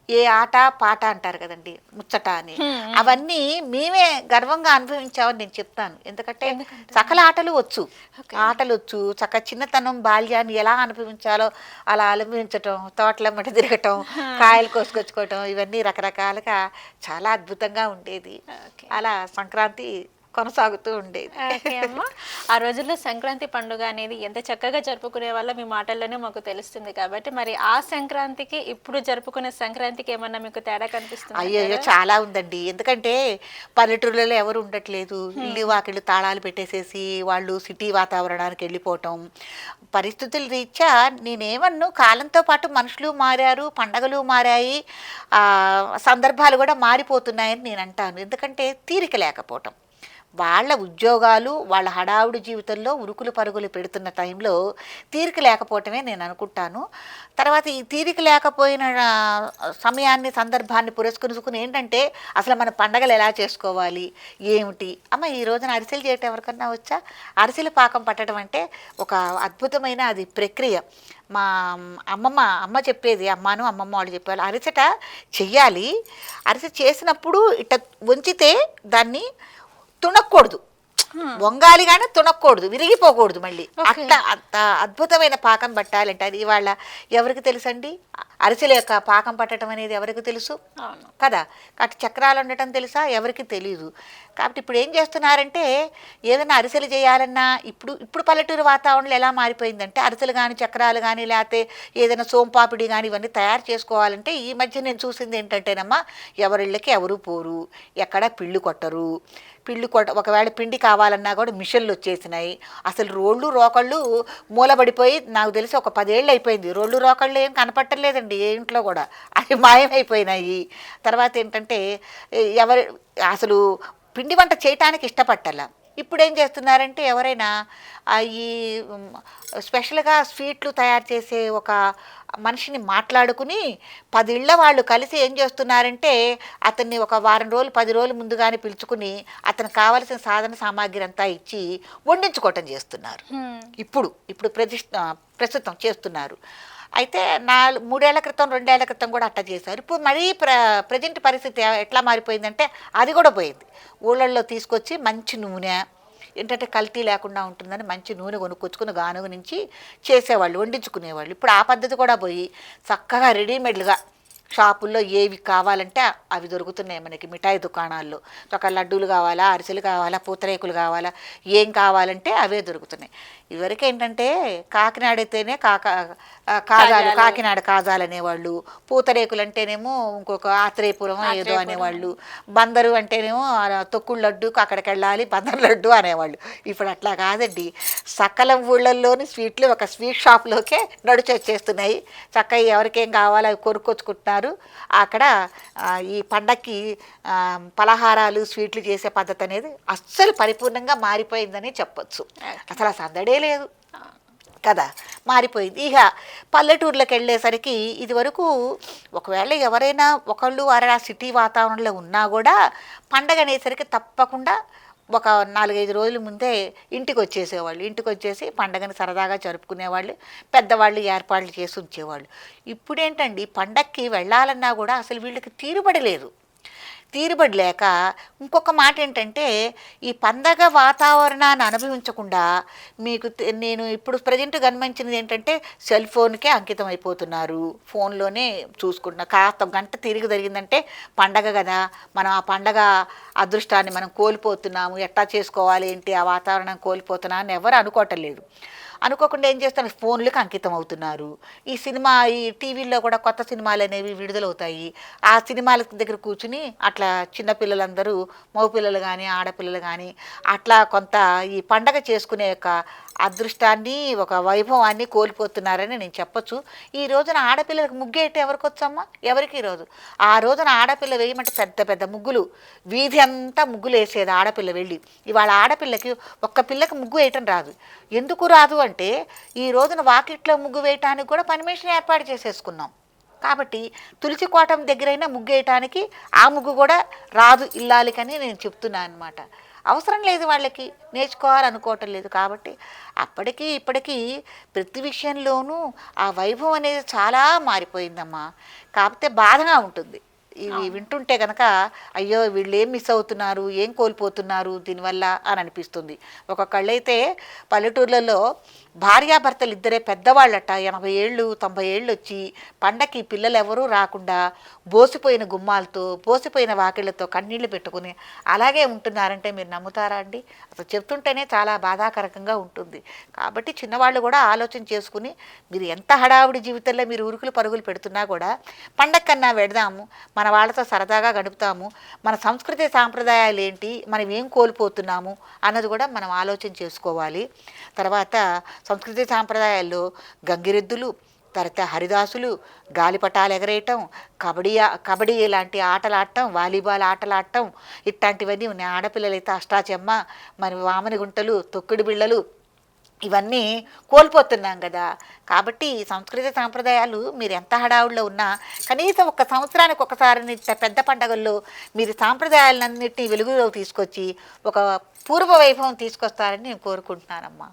ఏ ఆట పాట అంటారు కదండి, ముచ్చట అని, అవన్నీ మేమే గర్వంగా అనుభవించామని నేను చెప్తాను. ఎందుకంటే సకల ఆటలు వచ్చు, చక్క చిన్నతనం బాల్యాన్ని ఎలా అనుభవించాలో అలా అనుభవించటం, తోటలమ్మట తిరగటం, కాయలు కోసుకొచ్చుకోవటం, ఇవన్నీ రకరకాలుగా చాలా అద్భుతంగా ఉండేది. అలా సంక్రాంతి కొనసాగుతూ ఉండేది. ఆ రోజుల్లో సంక్రాంతి పండుగ అనేది ఎంత చక్కగా జరుపుకునే వాళ్ళ మీ మాటల్లోనే మాకు తెలుస్తుంది. కాబట్టి మరి ఆ సంక్రాంతికి ఇప్పుడు జరుపుకునే సంక్రాంతికి ఏమన్నా మీకు తేడా కనిపిస్తుంది? అయ్యో చాలా ఉందండి. ఎందుకంటే పల్లెటూళ్ళలో ఎవరు ఉండట్లేదు, ఇల్లు వాకిళ్ళు తాళాలు పెట్టేసేసి వాళ్ళు సిటీ వాతావరణానికి వెళ్ళిపోవటం. పరిస్థితుల రీత్యా నేనేమన్ను, కాలంతో పాటు మనుషులు మారారు, పండగలు మారాయి, సందర్భాలు కూడా మారిపోతున్నాయని నేను అంటాను. ఎందుకంటే తీరిక లేకపోవటం, వాళ్ళ ఉద్యోగాలు, వాళ్ళ హడావుడి జీవితంలో ఉరుకులు పరుగులు పెడుతున్న టైంలో తీరిక లేకపోవటమే నేను అనుకుంటాను. తర్వాత ఈ తీరిక లేకపోయిన సమయాన్ని, సందర్భాన్ని పురస్కరించుకుని ఏంటంటే అసలు మన పండగలు ఎలా చేసుకోవాలి ఏమిటి. అమ్మ ఈ రోజున అరిసెలు చేయటం ఎవరికన్నా వచ్చా? అరిసెలు పాకం పట్టడం అంటే ఒక అద్భుతమైన అది ప్రక్రియ. మా అమ్మ చెప్పేది, అమ్మమ్మ వాళ్ళు చెప్పేవాళ్ళు, అరిసెట చెయ్యాలి, అరిసె చేసినప్పుడు ఇట్ట వంచితే దాన్ని తుణక్కూడదు, వంగాలి కానీ తుణక్కూడదు, విరిగిపోకూడదు మళ్ళీ. అట్లా అంత అద్భుతమైన పాకం పట్టాలంటే అది ఇవాళ ఎవరికి తెలుసండి? అరిసెల యొక్క పాకం పట్టడం అనేది ఎవరికి తెలుసు కదా? అటు చక్రాలు ఉండటం తెలుసా? ఎవరికి తెలియదు. కాబట్టి ఇప్పుడు ఏం చేస్తున్నారంటే ఏదైనా అరిసెలు చేయాలన్నా ఇప్పుడు పల్లెటూరు వాతావరణంలో ఎలా మారిపోయిందంటే అరిసెలు కానీ, చక్రాలు కానీ, లేకపోతే ఏదైనా సోంపాపిడి కానీ ఇవన్నీ తయారు చేసుకోవాలంటే ఈ మధ్య నేను చూసింది ఏంటంటేనమ్మా, ఎవరిళ్ళకి ఎవరు పోరు, ఎక్కడ పిళ్ళు కొట్టరు. ఒకవేళ పిండి కావాలన్నా కూడా మిషన్లు వచ్చేసినాయి. అసలు రోళ్ళు రోకళ్ళు మూలబడిపోయి నాకు తెలిసి ఒక 10 ఏళ్ళు అయిపోయింది. రోళ్ళు రోకళ్ళు ఏం కనపట్టలేదండి ఏ ఇంట్లో కూడా, అవి మాయమైపోయినాయి. తర్వాత ఏంటంటే అసలు పిండి వంట చేయటానికి ఇష్టపట్టాల. ఇప్పుడు ఏం చేస్తున్నారంటే ఎవరైనా ఈ స్పెషల్గా స్వీట్లు తయారు చేసే ఒక మనిషిని మాట్లాడుకుని 10 ఇళ్ళ వాళ్ళు కలిసి ఏం చేస్తున్నారంటే అతన్ని ఒక వారం రోజులు 10 రోజులు ముందుగానే పిలుచుకుని అతనికి కావలసిన సాధన సామాగ్రి అంతా ఇచ్చి వండించుకోవటం చేస్తున్నారు. ఇప్పుడు ప్రస్తుతం చేస్తున్నారు. అయితే 3 ఏళ్ల క్రితం 2 ఏళ్ల క్రితం కూడా అట్లా చేశారు. ఇప్పుడు మరీ ప్రజెంట్ పరిస్థితి ఎట్లా మారిపోయిందంటే అది కూడా పోయింది. ఊళ్ళల్లో తీసుకొచ్చి మంచి నూనె, ఏంటంటే కల్తీ లేకుండా ఉంటుందని మంచి నూనె కొనుక్కొచ్చుకుని గానుగ నుంచి చేసేవాళ్ళు, వండించుకునేవాళ్ళు. ఇప్పుడు ఆ పద్ధతి కూడా పోయి చక్కగా రెడీమేడ్లుగా షాపుల్లో ఏవి కావాలంటే అవి దొరుకుతున్నాయి మనకి. మిఠాయి దుకాణాల్లో ఒక లడ్డూలు కావాలా, అరిసెలు కావాలా, పూతరేకులు కావాలా, ఏం కావాలంటే అవే దొరుకుతున్నాయి. ఇదివరకు ఏంటంటే కాకినాడ అయితేనే కాజాలు, కాకినాడ కాజాలు అనేవాళ్ళు. పూతరేకులు అంటేనేమో ఇంకొక ఆత్రేయపురం ఏదో అనేవాళ్ళు. బందరు అంటేనేమో తొక్కుడు లడ్డు, అక్కడికి వెళ్ళాలి బందరు లడ్డు అనేవాళ్ళు. ఇప్పుడు అట్లా కాదండి, సకల ఊళ్ళల్లోని స్వీట్లు ఒక స్వీట్ షాప్లోకే నడిచొచ్చేస్తున్నాయి. చక్కగా ఎవరికేం కావాలో అవి కొనుక్కొచ్చుకుంటున్నారు. అక్కడ ఈ పండక్కి పలహారాలు స్వీట్లు చేసే పద్ధతి అనేది అస్సలు పరిపూర్ణంగా మారిపోయిందని చెప్పొచ్చు. అసలు ఆ సందడే లేదు కదా, మారిపోయింది. ఇక పల్లెటూర్లకు వెళ్ళేసరికి ఇది వరకు ఒకవేళ ఎవరైనా ఒకళ్ళు ఆ సిటీ వాతావరణంలో ఉన్నా కూడా పండగ అనేసరికి తప్పకుండా ఒక 4-5 రోజుల ముందే ఇంటికి వచ్చేసేవాళ్ళు. ఇంటికి వచ్చేసి పండగని సరదాగా జరుపుకునేవాళ్ళు, పెద్దవాళ్ళు ఏర్పాట్లు చేసి ఉంచేవాళ్ళు. ఇప్పుడేంటండి, పండగకి వెళ్ళాలన్నా కూడా అసలు వీళ్ళకి తీరుబడలేదు. తీరుబడి లేక ఇంకొక మాట ఏంటంటే, ఈ పండగ వాతావరణాన్ని అనుభవించకుండా మీకు నేను ఇప్పుడు ప్రజెంట్ గమనించినది ఏంటంటే, సెల్ ఫోన్కే అంకితం అయిపోతున్నారు. ఫోన్లోనే చూసుకుంటున్నారు. కాస్త గంట తిరిగి జరిగిందంటే పండగ కదా, మనం ఆ పండగ అదృష్టాన్ని మనం కోల్పోతున్నాము, ఎట్లా చేసుకోవాలి ఏంటి, ఆ వాతావరణం కోల్పోతున్నా అని ఎవరు అనుకోవటం లేదు. అనుకోకుండా ఏం చేస్తారు, ఫోన్లకు అంకితం అవుతున్నారు. ఈ టీవీల్లో కూడా కొత్త సినిమాలు అనేవి విడుదలవుతాయి. ఆ సినిమాల దగ్గర కూర్చుని అట్లా చిన్నపిల్లలందరూ, మగపిల్లలు కానీ ఆడపిల్లలు కానీ అట్లా కొంత ఈ పండగ చేసుకునే యొక్క అదృష్టాన్ని, ఒక వైభవాన్ని కోల్పోతున్నారని నేను చెప్పొచ్చు. ఈ రోజున ఆడపిల్లలకు ముగ్గేయటం ఎవరికి వచ్చమ్మా, ఎవరికి ఈరోజు ఆ రోజున ఆడపిల్ల వేయమంటే పెద్ద పెద్ద ముగ్గులు, వీధి అంతా ముగ్గులు వేసేది ఆడపిల్ల వెళ్ళి. ఇవాళ ఆడపిల్లకి ఒక్క పిల్లకి ముగ్గు వేయటం రాదు. ఎందుకు రాదు అంటే, ఈ రోజున వాకిట్లో ముగ్గు వేయటానికి కూడా పర్మిషన్ ఏర్పాటు చేసేసుకున్నాం. కాబట్టి తులసి కోటం దగ్గరైనా ముగ్గు వేయటానికి ఆ ముగ్గు కూడా రాదు ఇల్లాలికని నేను చెప్తున్నాను అనమాట. అవసరం లేదు, వాళ్ళకి నేర్చుకోవాలనుకోవటం లేదు. కాబట్టి అప్పటికి ఇప్పటికీ ప్రతి విషయంలోనూ ఆ వైభవం అనేది చాలా మారిపోయిందమ్మా. కాకపోతే బాధగా ఉంటుంది ఇవి వింటుంటే కనుక, అయ్యో వీళ్ళు ఏం మిస్ అవుతున్నారు, ఏం కోల్పోతున్నారు దీనివల్ల అని అనిపిస్తుంది. ఒక్కొక్కళ్ళైతే పల్లెటూర్లలో భార్యాభర్తలు ఇద్దరే పెద్దవాళ్ళట, 80 ఏళ్ళు 90 ఏళ్ళు వచ్చి పండక్కి పిల్లలు ఎవరూ రాకుండా బోసిపోయిన గుమ్మాలతో, బోసిపోయిన వాకిళ్లతో కన్నీళ్లు పెట్టుకుని అలాగే ఉంటున్నారంటే మీరు నమ్ముతారా అండి? అసలు చెప్తుంటేనే చాలా బాధాకరంగా ఉంటుంది. కాబట్టి చిన్నవాళ్ళు కూడా ఆలోచన చేసుకుని, మీరు ఎంత హడావుడి జీవితంలో మీరు ఉరుకులు పరుగులు పెడుతున్నా కూడా పండగ కన్నా వెడదాము, మన వాళ్ళతో సరదాగా గడుపుతాము, మన సంస్కృతి సాంప్రదాయాలు ఏంటి, మనం ఏం కోల్పోతున్నాము అన్నది కూడా మనం ఆలోచన చేసుకోవాలి. తర్వాత సంస్కృతి సాంప్రదాయాల్లో గంగిరెద్దులు, తర్వాత హరిదాసులు, గాలిపటాలు ఎగరేయటం, కబడ్డీ లాంటి ఆటలు ఆడటం, వాలీబాల్ ఆటలు ఆడటం, ఇట్లాంటివన్నీ ఉన్నాయి. ఆడపిల్లలైతే అష్టాచెమ్మ, మరి వామని గుంటలు, తొక్కుడు బిళ్ళలు, ఇవన్నీ కోల్పోతున్నాం కదా. కాబట్టి సంస్కృతి సాంప్రదాయాలు మీరు ఎంత హడావుడిలో ఉన్నా కనీసం ఒక సంవత్సరానికి ఒకసారి పెద్ద పండుగల్లో మీరు సాంప్రదాయాలన్నింటినీ వెలుగులో తీసుకొచ్చి ఒక పూర్వ వైభవం తీసుకొస్తారని నేను కోరుకుంటున్నానమ్మా.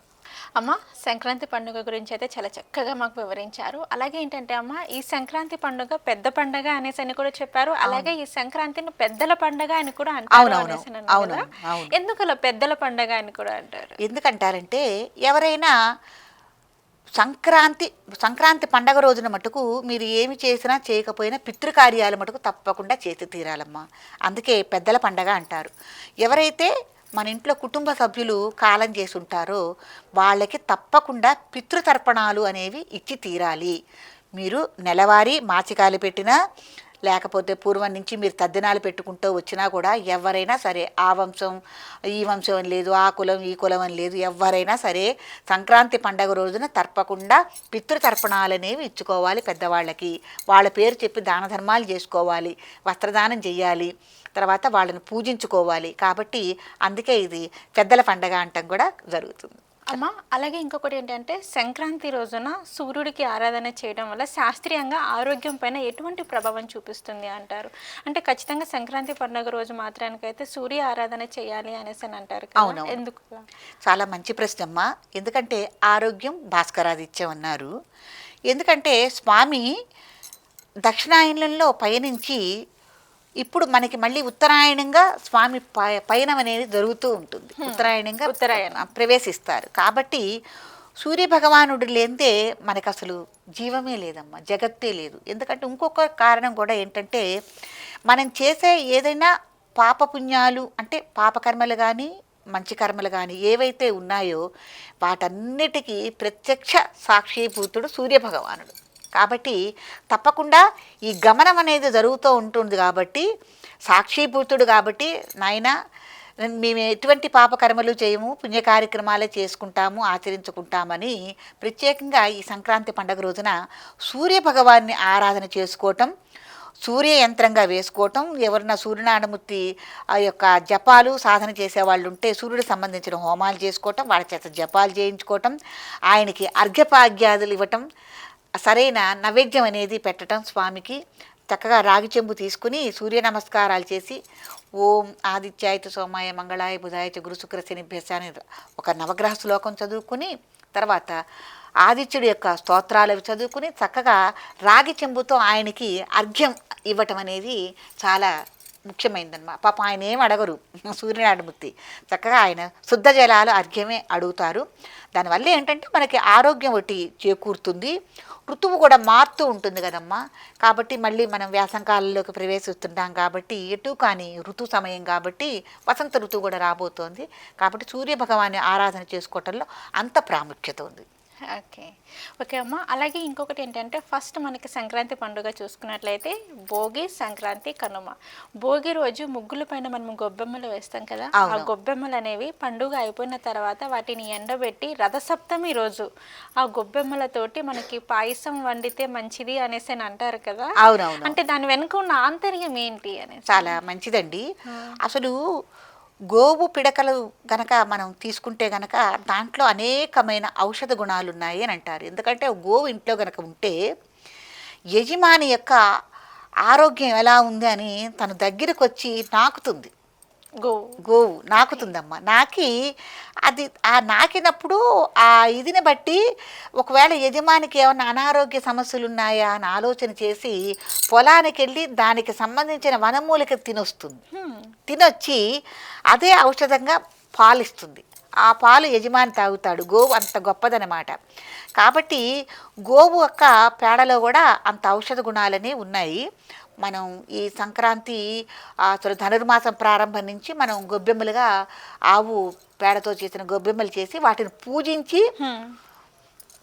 అమ్మ, సంక్రాంతి పండుగ గురించి అయితే చాలా చక్కగా మాకు వివరించారు. అలాగే ఏంటంటే అమ్మ, ఈ సంక్రాంతి పండుగ పెద్ద పండుగ అనేసి అని కూడా చెప్పారు. అలాగే ఈ సంక్రాంతిని పెద్దల పండుగ అని కూడా అంటారు. ఎందుకు అలా పెద్దల పండుగ అని కూడా అంటారు? ఎందుకంటారంటే, ఎవరైనా సంక్రాంతి పండగ రోజున మటుకు మీరు ఏమి చేసినా చేయకపోయినా పితృకార్యాలు మటుకు తప్పకుండా చేసి తీరాలమ్మా. అందుకే పెద్దల పండగ అంటారు. ఎవరైతే మన ఇంట్లో కుటుంబ సభ్యులు కాలం చేసి ఉంటారో వాళ్ళకి తప్పకుండా పితృతర్పణాలు అనేవి ఇచ్చి తీరాలి. మీరు నెలవారీ మాచికాలు పెట్టినా, లేకపోతే పూర్వం నుంచి మీరు తద్దినాలు పెట్టుకుంటూ వచ్చినా కూడా ఎవరైనా సరే, ఆ వంశం ఈ వంశం అని లేదు, ఆ కులం ఈ కులం అని లేదు, ఎవరైనా సరే సంక్రాంతి పండగ రోజున తప్పకుండా పితృతర్పణాలు అనేవి ఇచ్చుకోవాలి పెద్దవాళ్ళకి. వాళ్ళ పేరు చెప్పి దాన ధర్మాలు చేసుకోవాలి, వస్త్రదానం చేయాలి, తర్వాత వాళ్ళని పూజించుకోవాలి. కాబట్టి అందుకే ఇది పెద్దల పండగ అంటాం కూడా జరుగుతుంది. అమ్మ, అలాగే ఇంకొకటి ఏంటంటే, సంక్రాంతి రోజున సూర్యుడికి ఆరాధన చేయడం వల్ల శాస్త్రీయంగా ఆరోగ్యం పైన ఎటువంటి ప్రభావం చూపిస్తుంది అంటారు? అంటే ఖచ్చితంగా సంక్రాంతి పండుగ రోజు మాత్రానికైతే సూర్య ఆరాధన చేయాలి అనేసి అని అంటారు. అవును, ఎందుకు? చాలా మంచి ప్రశ్న అమ్మా. ఎందుకంటే ఆరోగ్యం భాస్కరాదిత్యం అన్నారు. ఎందుకంటే స్వామి దక్షిణాయనంలో పయనించి ఇప్పుడు మనకి మళ్ళీ ఉత్తరాయణంగా స్వామి పయనం అనేది జరుగుతూ ఉంటుంది. ఉత్తరాయణంగా ప్రవేశిస్తారు. కాబట్టి సూర్య భగవానుడు లేనిదే మనకు అసలు జీవమే లేదమ్మా, జగత్తే లేదు. ఎందుకంటే ఇంకొక కారణం కూడా ఏంటంటే, మనం చేసే ఏదైనా పాపపుణ్యాలు అంటే పాపకర్మలు కానీ మంచి కర్మలు కానీ ఏవైతే ఉన్నాయో వాటన్నిటికీ ప్రత్యక్ష సాక్షిభూతుడు సూర్యభగవానుడు. కాబట్టి తప్పకుండా ఈ గమనం అనేది జరుగుతూ ఉంటుంది. కాబట్టి సాక్షిభూతుడు కాబట్టి నాయన మేము ఎటువంటి పాపకర్మలు చేయము, పుణ్య కార్యక్రమాలే చేసుకుంటాము, ఆచరించుకుంటామని ప్రత్యేకంగా ఈ సంక్రాంతి పండుగ రోజున సూర్యభగవాన్ని ఆరాధన చేసుకోవటం, సూర్య యంత్రంగా వేసుకోవటం, ఎవరన్నా సూర్యనారాయణమూర్తి ఆ యొక్క జపాలు సాధన చేసేవాళ్ళు ఉంటే సూర్యుడికి సంబంధించిన హోమాలు చేసుకోవటం, వాళ్ళ చేత జపాలు చేయించుకోవటం, ఆయనకి అర్ఘ్యపాగ్యాదులు ఇవ్వటం, సరైన నైవేద్యం అనేది పెట్టడం, స్వామికి చక్కగా రాగి చెంబు తీసుకుని సూర్య నమస్కారాలు చేసి ఓం ఆదిత్యాయత సోమాయ మంగళాయ బుధాయచ గురు శుక్ర శనిభ్యస అని ఒక నవగ్రహ శ్లోకం చదువుకుని తర్వాత ఆదిత్యుడి యొక్క స్తోత్రాలు అవి చదువుకుని చక్కగా రాగి చెంబుతో ఆయనకి అర్ఘ్యం ఇవ్వటం అనేది చాలా ముఖ్యమైనదన్నమాట. పాపం ఆయన ఏం అడగరు సూర్యనారాయణమూర్తి, చక్కగా ఆయన శుద్ధ జలాలు అర్ఘ్యమే అడుగుతారు. దానివల్ల ఏంటంటే మనకి ఆరోగ్యం ఒకటి చేకూరుతుంది, ఋతువు కూడా మారుతూ ఉంటుంది కదమ్మా. కాబట్టి మళ్ళీ మనం వేసంకాలంలోకి ప్రవేశిస్తుంటాం కాబట్టి ఎటు కానీ ఋతు సమయం కాబట్టి వసంత ఋతువు కూడా రాబోతోంది. కాబట్టి సూర్య భగవాన్ని ఆరాధన చేసుకోవటంలో అంత ప్రాముఖ్యత ఉంది. ఓకే. ఓకే అమ్మ. అలాగే ఇంకొకటి ఏంటంటే ఫస్ట్ మనకి సంక్రాంతి పండుగ చూసుకున్నట్లయితే భోగి, సంక్రాంతి, కనుమ. భోగి రోజు ముగ్గుల పైన మనం గొబ్బెమ్మలు వేస్తాం కదా, ఆ గొబ్బెమ్మలు అనేవి పండుగ అయిపోయిన తర్వాత వాటిని ఎండబెట్టి రథసప్తమి రోజు ఆ గొబ్బెమ్మలతోటి మనకి పాయసం వండితే మంచిది అనేసి అని అంటారు కదా. అవునవును. అంటే దాని వెనుక ఉన్న ఆంతర్యం ఏంటి అనేసి. చాలా మంచిదండి. అసలు గోవు పిడకలు గనక మనం తీసుకుంటే గనక దాంట్లో అనేకమైన ఔషధ గుణాలు ఉన్నాయి అని అంటారు. ఎందుకంటే గోవు ఇంట్లో గనక ఉంటే యజమాని యొక్క ఆరోగ్యం ఎలా ఉంది అని తను దగ్గరకు వచ్చి నాకుతుంది. గోవు నాకుతుందమ్మా. నాకి అది ఆ నాకినప్పుడు ఆ ఇదిని బట్టి ఒకవేళ యజమానికి ఏమన్నా అనారోగ్య సమస్యలు ఉన్నాయా అని ఆలోచన చేసి పొలానికి వెళ్ళి దానికి సంబంధించిన వనమూలిక తినొస్తుంది. తినొచ్చి అదే ఔషధంగా పాలిస్తుంది. ఆ పాలు యజమాని తాగుతాడు. గోవు అంత గొప్పదనమాట. కాబట్టి గోవు యొక్క పేడలో కూడా అంత ఔషధ గుణాలనే ఉన్నాయి. మనం ఈ సంక్రాంతి అసలు ధనుర్మాసం ప్రారంభం నుంచి మనం గొబ్బెమ్మలుగా ఆవు పేడతో చేసిన గొబ్బెమ్మలు చేసి వాటిని పూజించి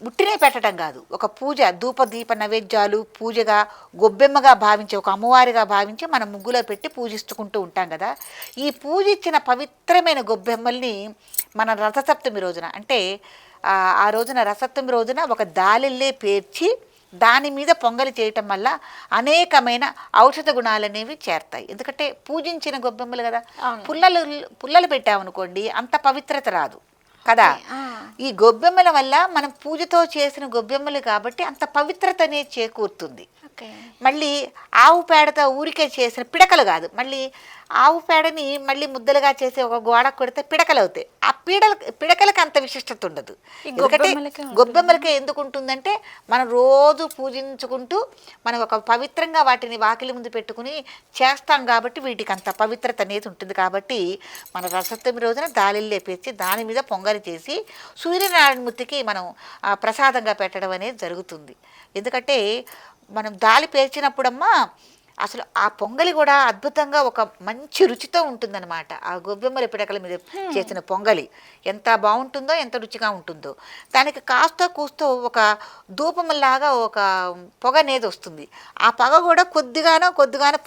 ఉట్టినే పెట్టడం కాదు, ఒక పూజ ధూప దీప నైవేద్యాలు పూజగా గొబ్బెమ్మగా భావించి ఒక అమ్మవారిగా భావించి మనం ముగ్గులో పెట్టి పూజిస్తుకుంటూ ఉంటాం కదా. ఈ పూజ ఇచ్చిన పవిత్రమైన గొబ్బెమ్మల్ని మన రథసప్తమి రోజున అంటే ఆ రోజున రథసప్తమి రోజున ఒక దాలిల్లే పేర్చి దాని మీద పొంగలి చేయటం వల్ల అనేకమైన ఔషధ గుణాలనేవి చేరతాయి. ఎందుకంటే పూజించిన గొబ్బెమ్మలు కదా. పుల్లలు పెట్టామనుకోండి అంత పవిత్రత రాదు కదా. ఈ గొబ్బెమ్మల వల్ల మనం పూజతో చేసిన గొబ్బెమ్మలు కాబట్టి అంత పవిత్రత అనేది చేకూరుతుంది. మళ్ళీ ఆవు పేడతో ఊరికే చేసిన పిడకలు కాదు, మళ్ళీ ఆవు పేడని మళ్ళీ ముద్దలుగా చేసి ఒక గోడ కొడితే పిడకలు అవుతాయి. ఆ పిడకలకి అంత విశిష్టత ఉండదు. ఎందుకంటే గొబ్బెమ్మలకే ఎందుకు ఉంటుందంటే మనం రోజు పూజించుకుంటూ మనం ఒక పవిత్రంగా వాటిని వాకిలి ముందు పెట్టుకుని చేస్తాం కాబట్టి వీటికి అంత పవిత్రత అనేది ఉంటుంది. కాబట్టి మన రథసప్తమి రోజున దాలిల్లే పేర్చి దాని మీద పొంగలి చేసి సూర్యనారాయణమూర్తికి మనం ప్రసాదంగా పెట్టడం అనేది జరుగుతుంది. ఎందుకంటే మనం దాలి పేర్చినప్పుడమ్మా అసలు ఆ పొంగలి కూడా అద్భుతంగా ఒక మంచి రుచితో ఉంటుందన్నమాట. ఆ గొబ్బెమ్మల పిడకల మీద చేసిన పొంగలి ఎంత బాగుంటుందో, ఎంత రుచిగా ఉంటుందో. దానికి కాస్త కూస్తో ఒక ధూపంలాగా ఒక పొగ అనేది వస్తుంది. ఆ పొగ కూడా కొద్దిగానో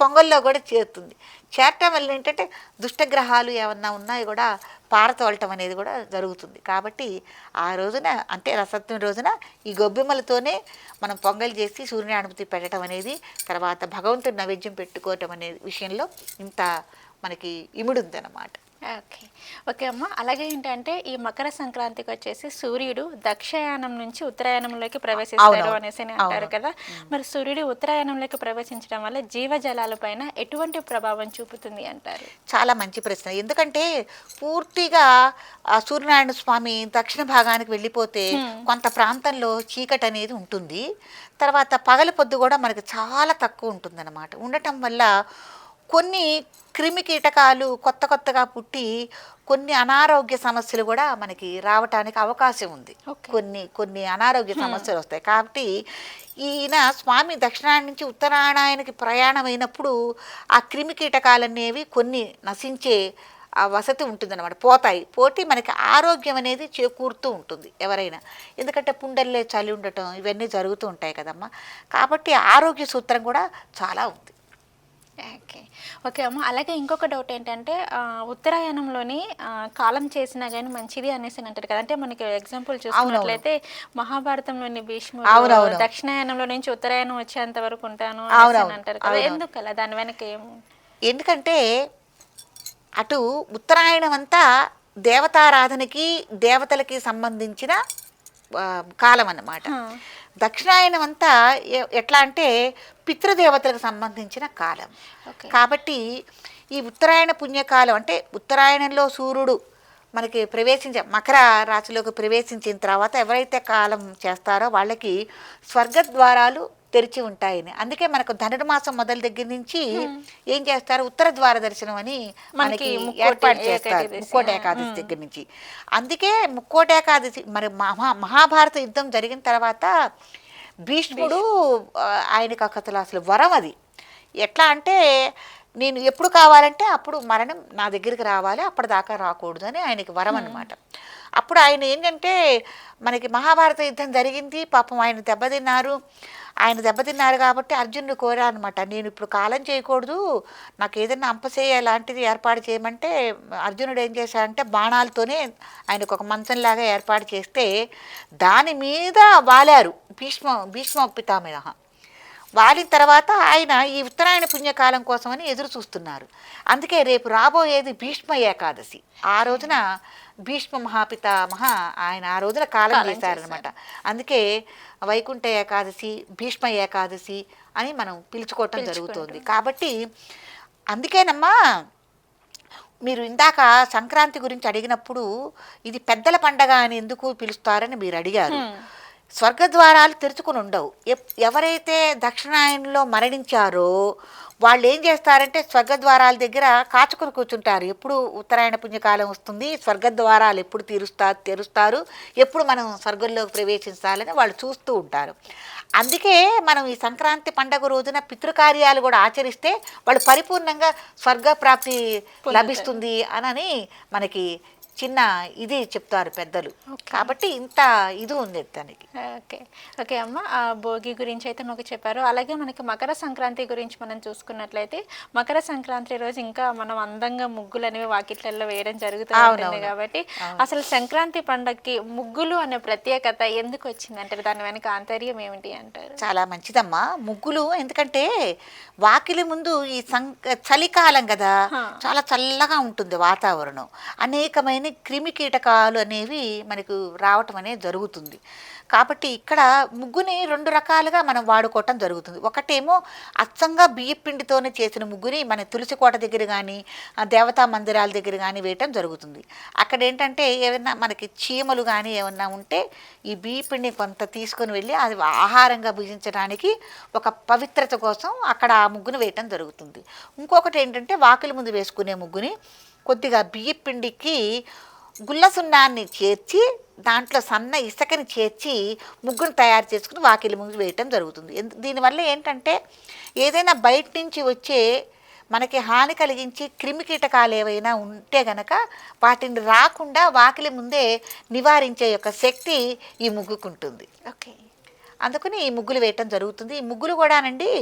పొంగల్లో కూడా చేరుతుంది. చేరటం వల్ల ఏంటంటే దుష్టగ్రహాలు ఏమన్నా ఉన్నాయి కూడా పారతోలటం అనేది కూడా జరుగుతుంది. కాబట్టి ఆ రోజున అంటే రథసప్తమి రోజున ఈ గొబ్బెమ్మలతోనే మనం పొంగల్ చేసి సూర్యనారాయణమూర్తి పెట్టడం అనేది, తర్వాత భగవంతుడి నైవేద్యం పెట్టుకోవటం అనే విషయంలో ఇంత మనకి ఇముడుందన్నమాట. ఓకే. ఓకే అమ్మ. అలాగే ఏంటంటే ఈ మకర సంక్రాంతికి వచ్చేసి సూర్యుడు దక్షయానం నుంచి ఉత్తరాయణంలోకి ప్రవేశిస్తాడు అనేసి అంటారు కదా. మరి సూర్యుడు ఉత్తరాయణంలోకి ప్రవేశించడం వల్ల జీవజలాల పైన ఎటువంటి ప్రభావం చూపుతుంది అంటారు? చాలా మంచి ప్రశ్న. ఎందుకంటే పూర్తిగా సూర్యనారాయణ స్వామి దక్షిణ భాగానికి వెళ్ళిపోతే కొంత ప్రాంతంలో చీకటి అనేది ఉంటుంది. తర్వాత పగల పొద్దు కూడా మనకి చాలా తక్కువ ఉంటుందన్నమాట. ఉండటం వల్ల కొన్ని క్రిమి కీటకాలు కొత్త కొత్తగా పుట్టి కొన్ని అనారోగ్య సమస్యలు కూడా మనకి రావటానికి అవకాశం ఉంది. Okay. కొన్ని కొన్ని అనారోగ్య సమస్యలు వస్తాయి. కాబట్టి ఈయన స్వామి దక్షిణాయన నుంచి ఉత్తరాయణానికి ప్రయాణం అయినప్పుడు ఆ క్రిమి కీటకాలనేవి కొన్ని నశించే ఆ వసతి ఉంటుందన్నమాట, పోటీ మనకి ఆరోగ్యం అనేది చేకూరుతూ ఉంటుంది ఎవరైనా. ఎందుకంటే పుండల్లే చలి ఉండటం ఇవన్నీ జరుగుతూ ఉంటాయి కదమ్మా. కాబట్టి ఆరోగ్య సూత్రం కూడా చాలా ఉంది. ఓకే. ఓకే అమ్మ. అలాగే ఇంకొక డౌట్ ఏంటంటే ఉత్తరాయణంలోని కాలం చేసినా కానీ మంచిది అనేసి అంటారు కదా. అంటే మనకి ఎగ్జాంపుల్ చూసుకున్నట్లయితే మహాభారతంలోని భీష్ముడు దక్షిణాయనంలో నుంచి ఉత్తరాయణం వచ్చేంత వరకు ఉంటాను అనేసి అంటారు కదా. ఎందుకు అలా? దాని వెనక ఏం? ఎందుకంటే అటు ఉత్తరాయణం అంతా దేవతారాధనకి దేవతలకి సంబంధించిన కాలం అన్నమాట. దక్షిణాయనం అంతా ఎట్లా అంటే పితృదేవతలకు సంబంధించిన కాలం. కాబట్టి ఈ ఉత్తరాయణ పుణ్యకాలం అంటే ఉత్తరాయణంలో సూర్యుడు మనకి మకర రాశిలోకి ప్రవేశించిన తర్వాత ఎవరైతే కాలం చేస్తారో వాళ్ళకి స్వర్గద్వారాలు తెరిచి ఉంటాయని. అందుకే మనకు ధనుర్మాసం మొదల దగ్గర నుంచి ఏం చేస్తారు, ఉత్తర ద్వార దర్శనం అని మనకి ఏర్పాటు చేస్తారు ముక్కోటి ఏకాదశి దగ్గర నుంచి. అందుకే ముక్కోటి ఏకాదశి మరి మహాభారత యుద్ధం జరిగిన తర్వాత భీష్ముడు ఆయనకు అసలు వరం అది. ఎట్లా అంటే నేను ఎప్పుడు కావాలంటే అప్పుడు మరణం నా దగ్గరికి రావాలి, అప్పటిదాకా రాకూడదు అని ఆయనకి వరం అన్నమాట. అప్పుడు ఆయన ఏంటంటే మనకి మహాభారత యుద్ధం జరిగింది, పాపం ఆయన దెబ్బతిన్నారు కాబట్టి అర్జునుడు కోరా అనమాట, నేను ఇప్పుడు కాలం చేయకూడదు, నాకు ఏదైనా అంపసేయ లాంటిది ఏర్పాటు చేయమంటే అర్జునుడు ఏం చేశాడంటే బాణాలతోనే ఆయనకు ఒక మంచంలాగా ఏర్పాటు చేస్తే దాని మీద వాలారు భీష్మ పితామహ. వాలిన తర్వాత ఆయన ఈ ఉత్తరాయణ పుణ్యకాలం కోసమని ఎదురు చూస్తున్నారు. అందుకే రేపు రాబోయేది భీష్మ ఏకాదశి. ఆ రోజున భీష్మ మహాపితామహ ఆయన ఆ రోజున కాలం చేశారనమాట. అందుకే వైకుంఠ ఏకాదశి, భీష్మ ఏకాదశి అని మనం పిలుచుకోవటం జరుగుతుంది. కాబట్టి అందుకేనమ్మా మీరు ఇందాక సంక్రాంతి గురించి అడిగినప్పుడు ఇది పెద్దల పండగ అని ఎందుకు పిలుస్తారని మీరు అడిగారు. స్వర్గద్వారాలు తెరుచుకుని ఉండవు. ఎవరైతే దక్షిణాయనంలో మరణించారో వాళ్ళు ఏం చేస్తారంటే స్వర్గద్వారాల దగ్గర కాచుకొని కూర్చుంటారు. ఎప్పుడు ఉత్తరాయణ పుణ్యకాలం వస్తుంది, స్వర్గద్వారాలు ఎప్పుడు తెరుస్తారు, ఎప్పుడు మనం స్వర్గంలోకి ప్రవేశించాలని వాళ్ళు చూస్తూ ఉంటారు. అందుకే మనం ఈ సంక్రాంతి పండగ రోజున పితృకార్యాలు కూడా ఆచరిస్తే వాళ్ళు పరిపూర్ణంగా స్వర్గప్రాప్తి లభిస్తుంది అని మనకి చిన్న ఇది చెప్తారు పెద్దలు. కాబట్టి ఇంత ఇది ఉంది దానికి. ఓకే అమ్మ. భోగి గురించి అయితే మాకు చెప్పారు. అలాగే మనకి మకర సంక్రాంతి గురించి మనం చూసుకున్నట్లయితే మకర సంక్రాంతి రోజు ఇంకా మనం అందంగా ముగ్గులు అనేవి వాకిట్లలో వేయడం జరుగుతూ ఉంటుంది. కాబట్టి అసలు సంక్రాంతి పండగకి ముగ్గులు అనే ప్రత్యేకత ఎందుకు వచ్చింది అంటారు? దాని వెనక ఆంతర్యం ఏమిటి అంటారు? చాలా మంచిదమ్మా ముగ్గులు. ఎందుకంటే వాకిలి ముందు ఈ చలికాలం కదా, చాలా చల్లగా ఉంటుంది వాతావరణం, అనేకమైన క్రిమి కీటకాలు అనేవి మనకు రావటం అనేది జరుగుతుంది. కాబట్టి ఇక్కడ ముగ్గుని 2 రకాలుగా మనం వాడుకోవటం జరుగుతుంది. ఒకటేమో అచ్చంగా బియ్యపిండితోనే చేసిన ముగ్గుని మన తులసి కోట దగ్గర కానీ దేవతా మందిరాల దగ్గర కానీ వేయటం జరుగుతుంది. అక్కడ ఏంటంటే ఏమైనా మనకి చీమలు కానీ ఏమన్నా ఉంటే ఈ బియ్యపిండిని కొంత తీసుకొని వెళ్ళి అది ఆహారంగా భుజించడానికి ఒక పవిత్రత కోసం అక్కడ ఆ ముగ్గును వేయటం జరుగుతుంది. ఇంకొకటి ఏంటంటే వాకిలి ముందు వేసుకునే ముగ్గుని కొద్దిగా బియ్యపిండికి గుల్ల సున్నాన్ని చేర్చి దాంట్లో సన్న ఇసుకని చేర్చి ముగ్గును తయారు చేసుకుని వాకిలి ముందు వేయటం జరుగుతుంది. దీనివల్ల ఏంటంటే ఏదైనా బయట నుంచి వచ్చే మనకి హాని కలిగించి క్రిమి కీటకాలు ఏవైనా ఉంటే గనక వాటిని రాకుండా వాకిలి ముందే నివారించే యొక్క శక్తి ఈ ముగ్గుకుంటుంది. ఓకే. అందుకని ఈ ముగ్గులు వేయటం జరుగుతుంది. ఈ ముగ్గులు కూడానండి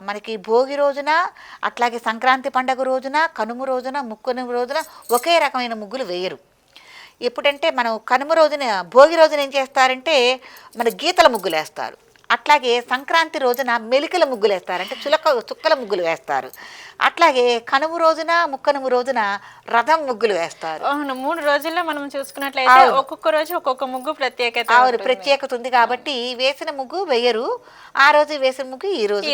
మనకి భోగి రోజున, అట్లాగే సంక్రాంతి పండుగ రోజున, కనుమ రోజున, ముక్కనుమ రోజున ఒకే రకమైన ముగ్గులు వేయరు. ఎప్పుడంటే మనం కనుమ రోజున భోగి రోజున ఏం చేస్తారంటే మన గీతల ముగ్గులు వేస్తారు. అట్లాగే సంక్రాంతి రోజున మెలికల ముగ్గులు వేస్తారు, అంటే చుక్కల ముగ్గులు వేస్తారు. అట్లాగే కనుమ రోజున, ముక్కనుమ రోజున రథం ముగ్గులు వేస్తారు. 3 రోజుల్లో మనం చూసుకున్నట్లయితే ఒక్కొక్క రోజు ఒక్కొక్క ముగ్గు ప్రత్యేకత ఉంది. కాబట్టి వేసిన ముగ్గు వేయరు. ఆ రోజు వేసిన ముగ్గు ఈ రోజు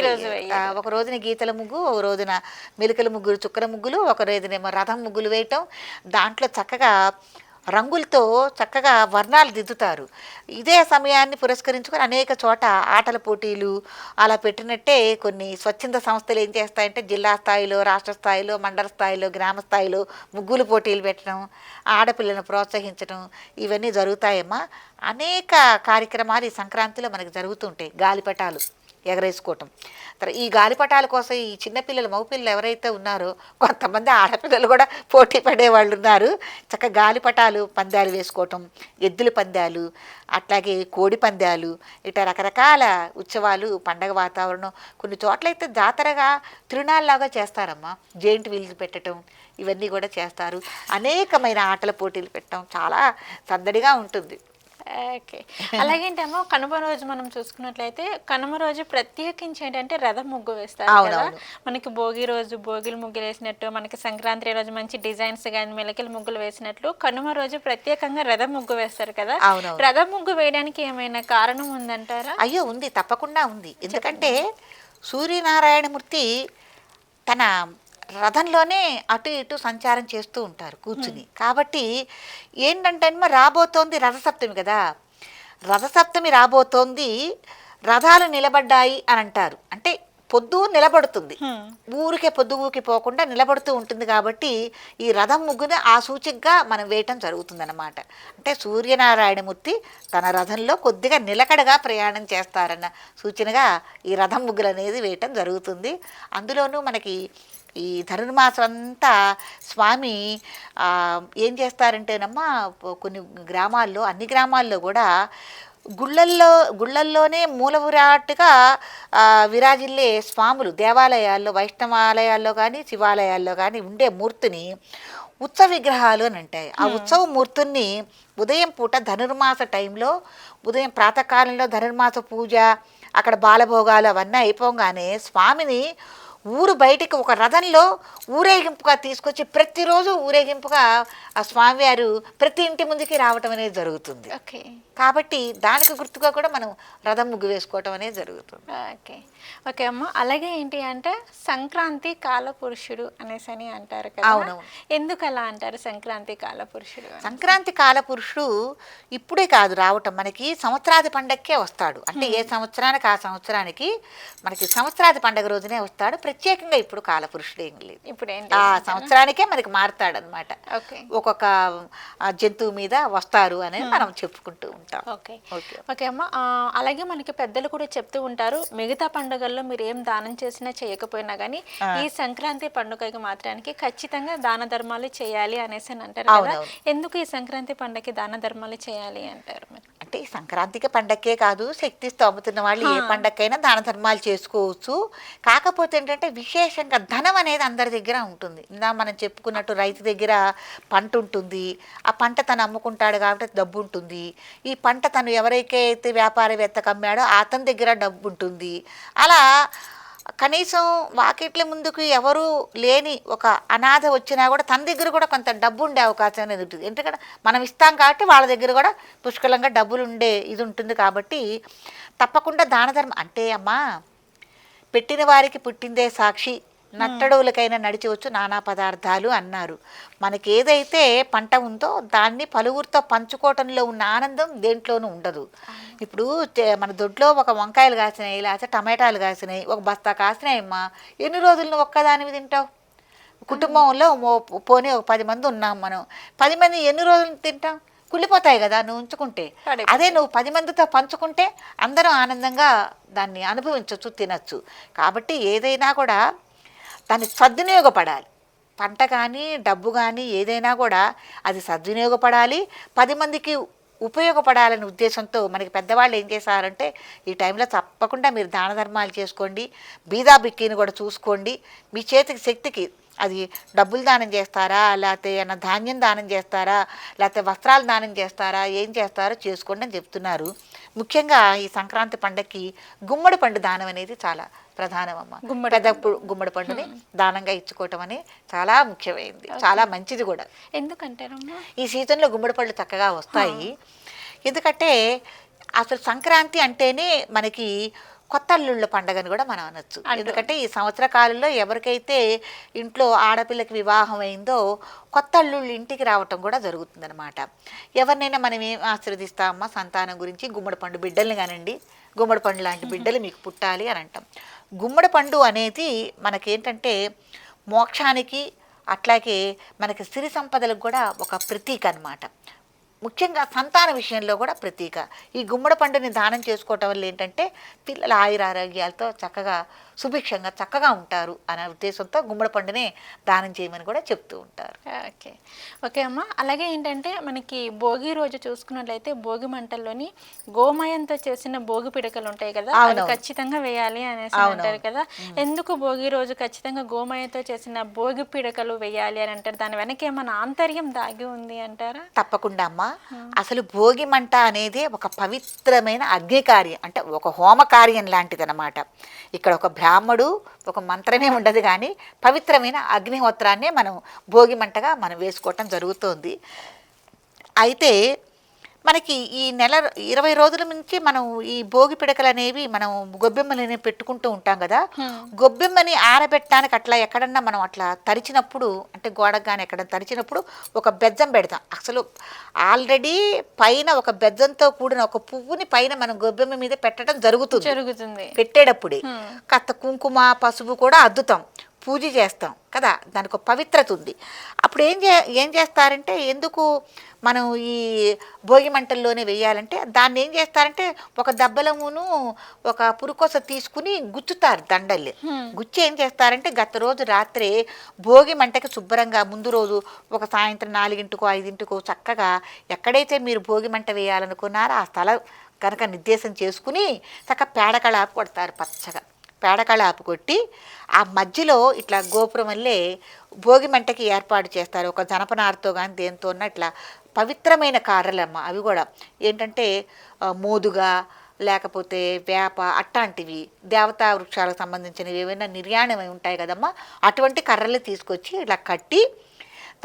ఒక రోజున గీతల ముగ్గు, ఒక రోజున మెలికల ముగ్గులు, చుక్కల ముగ్గులు, ఒక రోజునేమో రథం ముగ్గులు వేయటం. దాంట్లో చక్కగా రంగులతో చక్కగా వర్ణాలు దిద్దుతారు. ఇదే సమయాన్ని పురస్కరించుకొని అనేక చోట ఆటల పోటీలు అలా పెట్టినట్టే కొన్ని స్వచ్ఛంద సంస్థలు ఏం చేస్తాయంటే జిల్లా స్థాయిలో, రాష్ట్ర స్థాయిలో, మండల స్థాయిలో, గ్రామ స్థాయిలో ముగ్గులు పోటీలు పెట్టడం, ఆడపిల్లను ప్రోత్సహించడం ఇవన్నీ జరుగుతాయమ్మా. అనేక కార్యక్రమాలు ఈ సంక్రాంతిలో మనకు జరుగుతుంటాయి. గాలిపటాలు ఎగరేసుకోవటం, ఈ గాలిపటాల కోసం ఈ చిన్నపిల్లలు మగపిల్లలు ఎవరైతే ఉన్నారో కొంతమంది ఆడపిల్లలు కూడా పోటీ పడేవాళ్ళు ఉన్నారు. చక్కగా గాలిపటాలు పందాలు వేసుకోవటం, ఎద్దుల పందాలు, అట్లాగే కోడి పందాలు, ఇట్లా రకరకాల ఉత్సవాలు, పండగ వాతావరణం. కొన్ని చోట్లయితే జాతరగా తిరునాళ్ళలాగా చేస్తారమ్మా. జెయింట్ వీల్స్ పెట్టడం ఇవన్నీ కూడా చేస్తారు. అనేకమైన ఆటల పోటీలు పెట్టడం చాలా సందడిగా ఉంటుంది. ఓకే. అలాగేంటేమో కనుమ రోజు మనం చూసుకున్నట్లయితే కనుమ రోజు ప్రత్యేకించి ఏంటంటే రథం ముగ్గు వేస్తారు కదా. మనకి భోగి రోజు భోగిలు ముగ్గులు వేసినట్టు, మనకి సంక్రాంతి రోజు మంచి డిజైన్స్ కానీ మెలకల ముగ్గులు వేసినట్లు కనుమ రోజు ప్రత్యేకంగా రథం ముగ్గు వేస్తారు కదా. రథం ముగ్గు వేయడానికి ఏమైనా కారణం ఉందంటారా? అయ్యో ఉంది, తప్పకుండా ఉంది. ఎందుకంటే సూర్యనారాయణమూర్తి తన రథంలోనే అటు ఇటు సంచారం చేస్తూ ఉంటారు కూర్చుని. కాబట్టి ఏంటంటే రాబోతోంది రథసప్తమి కదా. రథసప్తమి రాబోతోంది, రథాలు నిలబడ్డాయి అని అంటారు. అంటే పొద్దు నిలబడుతుంది, ఊరికే పొద్దు ఊరికి పోకుండా నిలబడుతూ ఉంటుంది. కాబట్టి ఈ రథం ముగ్గుని ఆ సూచికగా మనం వేయటం జరుగుతుందన్నమాట. అంటే సూర్యనారాయణమూర్తి తన రథంలో కొద్దిగా నిలకడగా ప్రయాణం చేస్తారన్న సూచనగా ఈ రథం ముగ్గులు అనేది వేయటం జరుగుతుంది. అందులోనూ మనకి ఈ ధనుర్మాసం అంతా స్వామి ఏం చేస్తారంటేనమ్మా, కొన్ని గ్రామాల్లో, అన్ని గ్రామాల్లో కూడా గుళ్ళల్లోనే మూల విరాట్టుగా విరాజిల్లే స్వాములు దేవాలయాల్లో, వైష్ణవాలయాల్లో కానీ శివాలయాల్లో కానీ ఉండే మూర్తిని ఉత్సవ విగ్రహాలు అని అంటాయి. ఆ ఉత్సవ మూర్తుల్ని ఉదయం పూట ధనుర్మాస టైంలో, ఉదయం ప్రాతకాలంలో ధనుర్మాస పూజ, అక్కడ బాలభోగాలు అవన్నీ అయిపోగానే స్వామిని ఊరు బయటికి ఒక రథంలో ఊరేగింపుగా తీసుకొచ్చి ప్రతిరోజు ఊరేగింపుగా ఆ స్వామివారు ప్రతి ఇంటి ముందుకి రావటం అనేది జరుగుతుంది. ఓకే. కాబట్టి దానికి గుర్తుగా కూడా మనం రథం ముగ్గు వేసుకోవటం అనేది జరుగుతుంది. ఓకే. ఓకే అమ్మ. అలాగే ఏంటి అంటే సంక్రాంతి కాలపురుషుడు అనేసి అని అంటారు కదా. అవునవును. ఎందుకు అలా అంటారు సంక్రాంతి కాలపురుషుడు? సంక్రాంతి కాలపురుషుడు ఇప్పుడే కాదు రావటం, మనకి సంవత్సరాది పండగకే వస్తాడు. అంటే ఏ సంవత్సరానికి ఆ సంవత్సరానికి మనకి సంవత్సరాది పండగ రోజునే వస్తాడు. ప్రత్యేకంగా ఇప్పుడు కాలపురుషుడు ఏం లేదు. ఇప్పుడు ఆ సంవత్సరానికే మనకి మారుతాడు అనమాట. ఒక్కొక్క జంతువు మీద వస్తారు అనేది మనం చెప్పుకుంటూ ఉంటాం. ఓకే. ఓకే అమ్మ. అలాగే మనకి పెద్దలు కూడా చెప్తూ ఉంటారు, మిగతా పండుగల్లో మీరు ఏం దానం చేసినా చేయకపోయినా కానీ ఈ సంక్రాంతి పండుగకి మాత్రానికి ఖచ్చితంగా దాన ధర్మాలు చేయాలి అనేసి అని అంటారు కదా. ఎందుకు ఈ సంక్రాంతి పండుగకి దాన ధర్మాలు చేయాలి అంటారు? అంటే ఈ సంక్రాంతికి పండగకే కాదు, శక్తి స్తోమతున్న వాళ్ళు ఏ పండగకైనా దాన ధర్మాలు చేసుకోవచ్చు. కాకపోతే ఏంటంటే విశేషంగా ధనం అనేది అందరి దగ్గర ఉంటుంది. ఇందా మనం చెప్పుకున్నట్టు రైతు దగ్గర పంట ఉంటుంది, ఆ పంట తను అమ్ముకుంటాడు కాబట్టి డబ్బు ఉంటుంది. ఈ పంట తను ఎవరికైతే వ్యాపారవేత్తకు అమ్మాడో అతని దగ్గర డబ్బు ఉంటుంది. అలా కనీసం వాకిట్ల ముందుకు ఎవరు లేని ఒక అనాథ వచ్చినా కూడా తన దగ్గర కూడా కొంత డబ్బు ఉండే అవకాశం అనేది ఉంటుంది. ఎందుకంటే మనం ఇస్తాం కాబట్టి వాళ్ళ దగ్గర కూడా పుష్కలంగా డబ్బులు ఉండే ఇది ఉంటుంది. కాబట్టి తప్పకుండా దాన ధర్మం అంటే అమ్మా, పెట్టిన వారికి పుట్టిందే సాక్షి, నట్టడవులకైనా నడిచవచ్చు నానా పదార్థాలు అన్నారు. మనకి ఏదైతే పంట ఉందో దాన్ని పలువురితో పంచుకోవటంలో ఉన్న ఆనందం దేంట్లోనూ ఉండదు. ఇప్పుడు మన దొడ్లో ఒక వంకాయలు కాసినాయి, లేకపోతే టమాటాలు కాసినాయి, ఒక బస్తా కాసినాయి అమ్మా, ఎన్ని రోజులు నువ్వు ఒక్కదానివి తింటావు? కుటుంబంలో పోనీ ఒక 10 మంది ఉన్నాం, మనం 10 మంది ఎన్ని రోజులు తింటాం? కుళ్ళిపోతాయి కదా నువ్వు ఉంచుకుంటే. అదే నువ్వు 10 మందితో పంచుకుంటే అందరం ఆనందంగా దాన్ని అనుభవించవచ్చు, తినచ్చు. కాబట్టి ఏదైనా కూడా దాన్ని సద్వినియోగపడాలి. పంట కానీ డబ్బు కానీ ఏదైనా కూడా అది సద్వినియోగపడాలి, 10 మందికి ఉపయోగపడాలనే ఉద్దేశంతో మనకి పెద్దవాళ్ళు ఏం చేశారంటే ఈ టైంలో తప్పకుండా మీరు దాన ధర్మాలు చేసుకోండి, బీదా బిక్కీని కూడా చూసుకోండి. మీ చేతికి శక్తికి అది డబ్బులు దానం చేస్తారా, లేకపోతే ఏమన్నా ధాన్యం దానం చేస్తారా, లేకపోతే వస్త్రాలు దానం చేస్తారా, ఏం చేస్తారో చేసుకోండి అని చెప్తున్నారు. ముఖ్యంగా ఈ సంక్రాంతి పండగకి గుమ్మడి పండు దానం అనేది చాలా ప్రధానమమ్మ. పెద్ద గుమ్మడి పండుని దానంగా ఇచ్చుకోవటం అని చాలా ముఖ్యమైనది, చాలా మంచిది కూడా. ఎందుకంటారమ్మా? ఈ సీజన్లో గుమ్మడి పళ్ళు చక్కగా వస్తాయి. ఎందుకంటే అసలు సంక్రాంతి అంటేనే మనకి కొత్త అల్లుళ్ళ పండగని కూడా మనం అనొచ్చు. ఎందుకంటే ఈ సంవత్సర కాలంలో ఎవరికైతే ఇంట్లో ఆడపిల్లకి వివాహం అయిందో కొత్త అల్లుళ్ళు ఇంటికి రావటం కూడా జరుగుతుందన్నమాట. ఎవరినైనా మనం ఏం ఆశీర్వదిస్తామమ్మా సంతానం గురించి, గుమ్మడి పండు బిడ్డల్ని కానండి, గుమ్మడి పండు లాంటి బిడ్డలు మీకు పుట్టాలి అని అంటాం. గుమ్మడి పండు అనేది మనకేంటంటే మోక్షానికి అట్లాగే మనకి సిరి సంపదలకు కూడా ఒక ప్రతీక అన్నమాట. ముఖ్యంగా సంతాన విషయంలో కూడా ప్రతీక. ఈ గుమ్మడి పండుని దానం చేసుకోవటం వల్ల ఏంటంటే పిల్లల ఆయురారోగ్యాలతో చక్కగా సుభిక్షంగా చక్కగా ఉంటారు అనే ఉద్దేశంతో గుమ్మడి పండునే దానం చేయమని కూడా చెప్తూ ఉంటారు. ఓకే ఓకే అమ్మ. అలాగే ఏంటంటే మనకి భోగి రోజు చూసుకున్నట్లయితే భోగి మంటల్లోని గోమయంతో చేసిన భోగి పిడకలు ఉంటాయి కదా, అవి ఖచ్చితంగా వేయాలి అనేసి అంటారు కదా. ఎందుకు భోగి రోజు ఖచ్చితంగా గోమయంతో చేసిన భోగి పిడకలు వేయాలి అని అంటారు? దాని వెనక ఏమైనా ఆంతర్యం దాగి ఉంది అంటారా? తప్పకుండా అమ్మ. అసలు భోగి మంట అనేది ఒక పవిత్రమైన అగ్ని కార్యం, అంటే ఒక హోమ కార్యం లాంటిది అనమాట. ఇక్కడ ఒక బ్రాహ్మడు ఒక మంత్రమే ఉండదు, కానీ పవిత్రమైన అగ్నిహోత్రాన్నే మనం భోగి మంటగా మనం వేసుకోవటం జరుగుతుంది. అయితే మనకి ఈ నెల 20 రోజుల నుంచి మనం ఈ భోగి పిడకలు అనేవి మనం గొబ్బెమ్మలని పెట్టుకుంటూ ఉంటాం కదా. గొబ్బెమ్మని ఆరబెట్టడానికి అట్లా ఎక్కడన్నా మనం అట్లా తరిచినప్పుడు, అంటే గోడకు కానీ ఎక్కడ తరిచినప్పుడు ఒక బెజ్జం పెడతాం. అసలు ఆల్రెడీ పైన ఒక బెజ్జంతో కూడిన ఒక పువ్వుని పైన మనం గొబ్బెమ్మ మీద పెట్టడం జరుగుతుంది. పెట్టేటప్పుడే కాస్త కుంకుమ పసుపు కూడా అద్దుతాం, పూజ చేస్తాం కదా, దానికి ఒక పవిత్రత ఉంది. అప్పుడు ఏం చేస్తారంటే, ఎందుకు మనం ఈ భోగి మంటల్లోనే వేయాలంటే దాన్ని ఏం చేస్తారంటే ఒక దబ్బలమును ఒక పురుకోస తీసుకుని గుచ్చుతారు దండల్ని. గుచ్చి ఏం చేస్తారంటే గత రోజు రాత్రే భోగి మంటకి శుభ్రంగా ముందు రోజు ఒక సాయంత్రం 4 5 చక్కగా ఎక్కడైతే మీరు భోగి మంట వేయాలనుకున్నారో ఆ స్థలం కనుక నిర్దేశం చేసుకుని చక్కగా పేడకళాపు కొడతారు. పచ్చగా పేడకళాపు కొట్టి ఆ మధ్యలో ఇట్లా గోపురం వల్లే భోగి మంటకి ఏర్పాటు చేస్తారు. ఒక జనపనారతో కానీ దేంతో ఇట్లా పవిత్రమైన కార్రలమ్మ. అవి కూడా ఏంటంటే మోదుగా లేకపోతే వేప అట్లాంటివి దేవతా వృక్షాలకు సంబంధించినవి ఏవైనా నిర్యాణమై ఉంటాయి కదమ్మా, అటువంటి కర్రలు తీసుకొచ్చి ఇలా కట్టి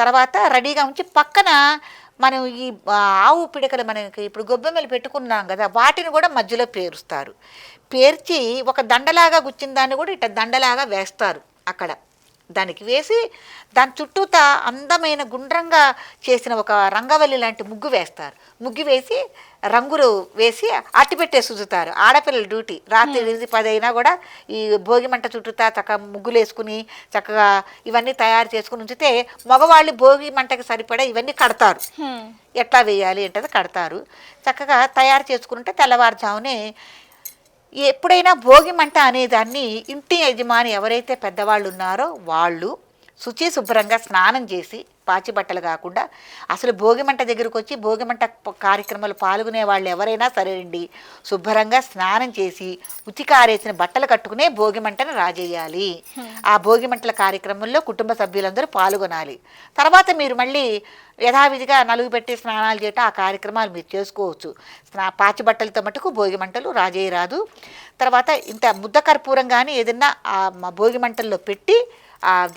తర్వాత రెడీగా ఉంచి పక్కన మనం ఈ ఆవు పిడకలు మనకి ఇప్పుడు గొబ్బెమ్మలు పెట్టుకున్నాం కదా, వాటిని కూడా మధ్యలో పేరుస్తారు. పేర్చి ఒక దండలాగా గుచ్చిన దాన్ని కూడా ఇట్లా దండలాగా వేస్తారు. అక్కడ దానికి వేసి దాని చుట్టూతా అందమైన గుండ్రంగా చేసిన ఒక రంగవల్లి లాంటి ముగ్గు వేస్తారు. ముగ్గు వేసి రంగులు వేసి అట్టిపెట్టే సుజుతారు. ఆడపిల్లల డ్యూటీ రాత్రి 10 అయినా కూడా ఈ భోగి మంట చుట్టూతా చక్కగా ముగ్గులు వేసుకుని చక్కగా ఇవన్నీ తయారు చేసుకుని ఉంచితే మగవాళ్ళు భోగి మంటకి సరిపడా ఇవన్నీ కడతారు. ఎట్లా వేయాలి ఏంటది కడతారు. చక్కగా తయారు చేసుకుంటే తెల్లవారుజామునే ఎప్పుడైనా భోగి మంట అనేదాన్ని ఇంటి యజమాని ఎవరైతే పెద్దవాళ్ళు ఉన్నారో వాళ్ళు శుభ్రంగా స్నానం చేసి పాచి బట్టలు కాకుండా అసలు భోగి మంట దగ్గరకు వచ్చి భోగి మంట కార్యక్రమాలు పాల్గొనే వాళ్ళు ఎవరైనా సరేనండి శుభ్రంగా స్నానం చేసి ఉతికారేసిన బట్టలు కట్టుకునే భోగి మంటను రాజేయాలి. ఆ భోగి మంటల కార్యక్రమంలో కుటుంబ సభ్యులందరూ పాల్గొనాలి. తర్వాత మీరు మళ్ళీ యథావిధిగా నలుగు పెట్టి స్నానాలు చేయటం ఆ కార్యక్రమాలు మీరు చేసుకోవచ్చు. పాచి బట్టలతో మటుకు భోగి మంటలు రాజేయరాదు. తర్వాత ఇంత ముద్ద కర్పూరం కానీ ఏదన్నా ఆ భోగి మంటల్లో పెట్టి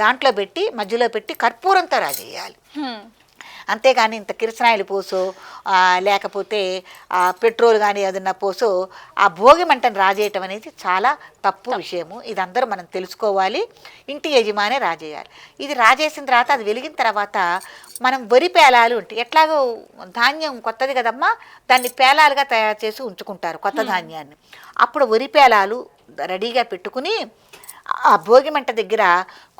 దాంట్లో పెట్టి మధ్యలో పెట్టి కర్పూరంతో రాజేయాలి. అంతేగాని ఇంత కిరసనాయిలు పోసో లేకపోతే పెట్రోల్ కానీ ఏదన్నా పోసో ఆ భోగి మంటను రాజేయటం అనేది చాలా తప్పు విషయము. ఇదందరూ మనం తెలుసుకోవాలి. ఇంటి యజమానే రాజేయాలి. ఇది రాజేసిన తర్వాత అది వెలిగిన తర్వాత మనం వరి పేలాలు ఉంటాయి. ఎట్లాగో ధాన్యం కొత్తది కదమ్మా, దాన్ని పేలాలుగా తయారు చేసి ఉంచుకుంటారు కొత్త ధాన్యాన్ని. అప్పుడు వరి పేలాలు రెడీగా పెట్టుకుని ఆ భోగి మంట దగ్గర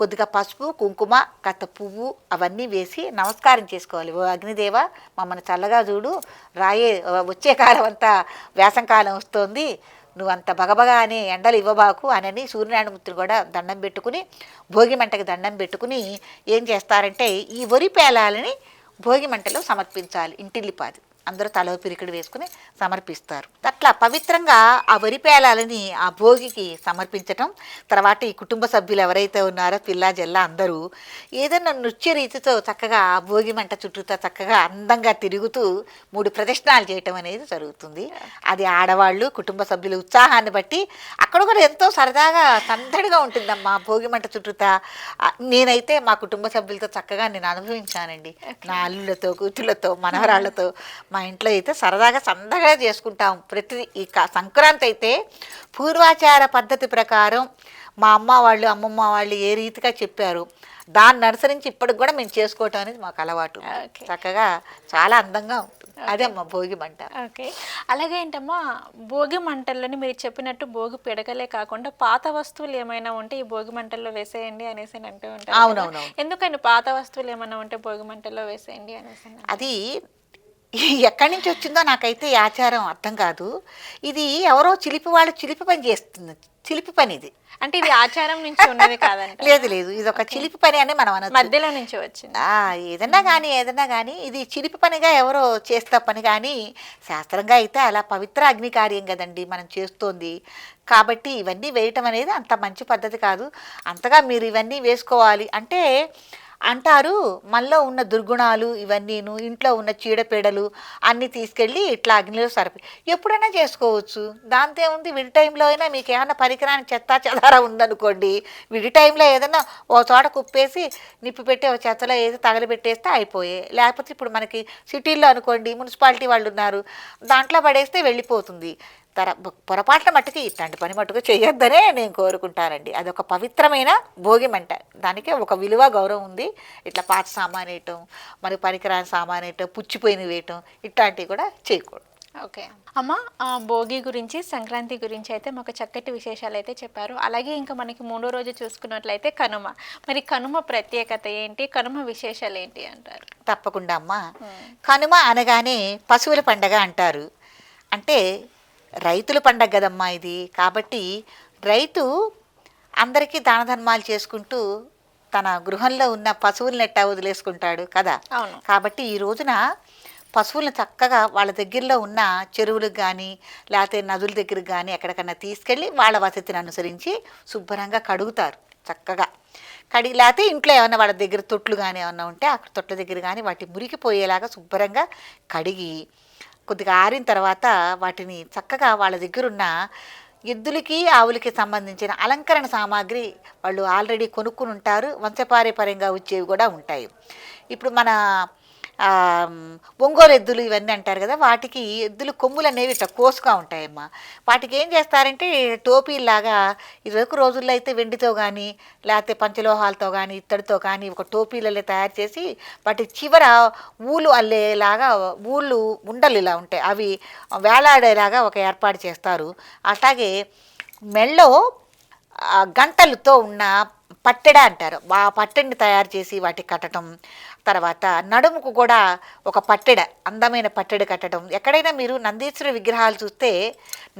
కొద్దిగా పసుపు కుంకుమ కత్త పువ్వు అవన్నీ వేసి నమస్కారం చేసుకోవాలి. ఓ అగ్నిదేవ మమ్మల్ని చల్లగా చూడు, వచ్చే కాలం అంతా వేసంకాలం వస్తుంది, నువ్వు అంత బగబగా అని ఎండలు ఇవ్వబాకు అని సూర్యనారాయణమూర్తిని కూడా దండం పెట్టుకుని భోగి మంటకి దండం పెట్టుకుని ఏం చేస్తారంటే ఈ వరి పేలాలని భోగి మంటలో సమర్పించాలి. ఇంటిల్లిపాది అందరూ తలో పిరికిడి వేసుకుని సమర్పిస్తారు. అట్లా పవిత్రంగా ఆ వరి పేలాలని ఆ భోగికి సమర్పించటం. తర్వాత ఈ కుటుంబ సభ్యులు ఎవరైతే ఉన్నారో పిల్ల జల్ల అందరూ ఏదైనా నృత్య రీతితో చక్కగా ఆ భోగి మంట చుట్టూతో చక్కగా అందంగా తిరుగుతూ 3 ప్రదక్షిణాలు చేయటం అనేది జరుగుతుంది. అది ఆడవాళ్ళు కుటుంబ సభ్యుల ఉత్సాహాన్ని బట్టి అక్కడ కూడా ఎంతో సరదాగా సందడిగా ఉంటుందమ్మా భోగి మంట చుట్టూతా. నేనైతే మా కుటుంబ సభ్యులతో చక్కగా నేను అనుభవించానండి. నా అల్లులతో కూతుళ్ళతో మనవరాళ్లతో మా ఇంట్లో అయితే సరదాగా సందడిగా చేసుకుంటాం. ప్రతి ఈ సంక్రాంతి అయితే పూర్వాచార పద్ధతి ప్రకారం మా అమ్మ వాళ్ళు, అమ్మమ్మ వాళ్ళు ఏ రీతిగా చెప్పారు దాన్ని అనుసరించి ఇప్పటికి కూడా మేము చేసుకోవటం అనేది మాకు అలవాటు. ఓకే. చక్కగా చాలా అందంగా ఉంటుంది. అదే అమ్మ భోగి మంట. ఓకే. అలాగే ఏంటమ్మా, భోగి మంటల్లోని మీరు చెప్పినట్టు భోగి పిడకలే కాకుండా పాత వస్తువులు ఏమైనా ఉంటే ఈ భోగి మంటల్లో వేసేయండి అనేసి అని అంటూ ఉంటారు కదా. అవునవునవును. ఎందుకని పాత వస్తువులు ఏమైనా ఉంటే భోగి మంటల్లో వేసేయండి అనేసి అని అది ఎక్కడి నుంచి వచ్చిందో నాకైతే ఈ ఆచారం అర్థం కాదు. ఇది ఎవరో చిలిపి వాళ్ళు చిలిపి పని చేస్తుంది. చిలిపి పని ఇది. అంటే ఇది ఆచారం నుంచి ఉన్నది కాదంట. లేదు లేదు, ఇది ఒక చిలిపి పని అని మనం అనొచ్చు. మధ్యలో నుంచి వచ్చింది. ఏదన్నా కానీ ఇది చిలిపి పనిగా ఎవరో చేస్తా పని కానీ శాస్త్రంగా అయితే అలా పవిత్ర అగ్ని కార్యం కదండి మనం చేస్తోంది. కాబట్టి ఇవన్నీ వేయటం అనేది అంత మంచి పద్ధతి కాదు. అంతగా మీరు ఇవన్నీ వేసుకోవాలి అంటే అంటారు మనలో ఉన్న దుర్గుణాలు ఇవన్నీను, ఇంట్లో ఉన్న చీడపీడలు అన్నీ తీసుకెళ్ళి ఇట్లా అగ్నిలో సరిపి ఎప్పుడైనా చేసుకోవచ్చు. దాంతో ఏముంది, విడి టైంలో అయినా మీకు ఏమైనా పరికరాన్ని చెత్త చెదారా ఉందనుకోండి, విడి టైంలో ఏదైనా ఓ చోట కుప్పేసి నిప్పు పెట్టి ఒక చెత్తలో ఏదో తగలబెట్టేస్తే అయిపోయే. లేకపోతే ఇప్పుడు మనకి సిటీల్లో అనుకోండి మున్సిపాలిటీ వాళ్ళు ఉన్నారు, దాంట్లో పడేస్తే వెళ్ళిపోతుంది. పొరపాట్ల మట్టుకు ఇట్లాంటి పని మట్టుకు చేయొద్దనే నేను కోరుకుంటానండి. అదొక పవిత్రమైన భోగి మంట, దానికే ఒక విలువ గౌరవం ఉంది. ఇట్లా పాత సామాన్ వేయటం, మనకి పనికిరాని సామాన్ వేయటం, పుచ్చిపోయిన వేయటం ఇట్లాంటివి కూడా చేయకూడదు. ఓకే అమ్మ, భోగి గురించి సంక్రాంతి గురించి అయితే మాకు చక్కటి విశేషాలు అయితే చెప్పారు. అలాగే ఇంకా మనకి మూడో రోజు చూసుకున్నట్లయితే కనుమ. మరి కనుమ ప్రత్యేకత ఏంటి, కనుమ విశేషాలు ఏంటి అంటారు? తప్పకుండా అమ్మ. కనుమ అనగానే పశువుల పండగ అంటారు. అంటే రైతుల పండగ కదమ్మా ఇది. కాబట్టి రైతు అందరికీ దాన ధర్మాలు చేసుకుంటూ తన గృహంలో ఉన్న పశువులను ఎట్టా వదిలేసుకుంటాడు కదా. అవును. కాబట్టి ఈ రోజున పశువులను చక్కగా వాళ్ళ దగ్గరలో ఉన్న చెరువులకు కానీ లేకపోతే నదుల దగ్గరికి కానీ ఎక్కడికన్నా తీసుకెళ్ళి వాళ్ళ వసతిని అనుసరించి శుభ్రంగా కడుగుతారు. చక్కగా కడిగి, లేకపోతే ఇంట్లో ఏమన్నా వాళ్ళ దగ్గర తొట్లు కానీ ఏమన్నా ఉంటే ఆ తొట్ల దగ్గర కానీ వాటి మురికిపోయేలాగా శుభ్రంగా కడిగి కొద్దిగా ఆరిన తర్వాత వాటిని చక్కగా వాళ్ళ దగ్గరున్న ఎద్దులకి ఆవులకి సంబంధించిన అలంకరణ సామాగ్రి వాళ్ళు ఆల్రెడీ కొనుక్కుని ఉంటారు. వంశపారంపర్యంగా వచ్చేవి కూడా ఉంటాయి. ఇప్పుడు మన ఒంగోలు ఎద్దులు ఇవన్నీ అంటారు కదా, వాటికి ఎద్దులు కొమ్ములు అనేవి ఇట్లా కోసుగా ఉంటాయమ్మా. వాటికి ఏం చేస్తారంటే టోపీలాగా ఇదివరకు రోజుల్లో అయితే వెండితో కానీ లేకపోతే పంచలోహాలతో కానీ ఇత్తడితో కానీ ఒక టోపీలలో తయారు చేసి వాటి చివర ఊలు అల్లేలాగా ఊళ్ళు ఉండలు ఇలా ఉంటాయి, అవి వేలాడేలాగా ఒక ఏర్పాటు చేస్తారు. అట్లాగే మెళ్ళో గంటలతో ఉన్న పట్టెడ అంటారు, ఆ పట్టెని తయారు చేసి వాటికి కట్టడం. తర్వాత నడుముకు కూడా ఒక పట్టెడ, అందమైన పట్టెడ కట్టడం. ఎక్కడైనా మీరు నందీశ్వర విగ్రహాలు చూస్తే,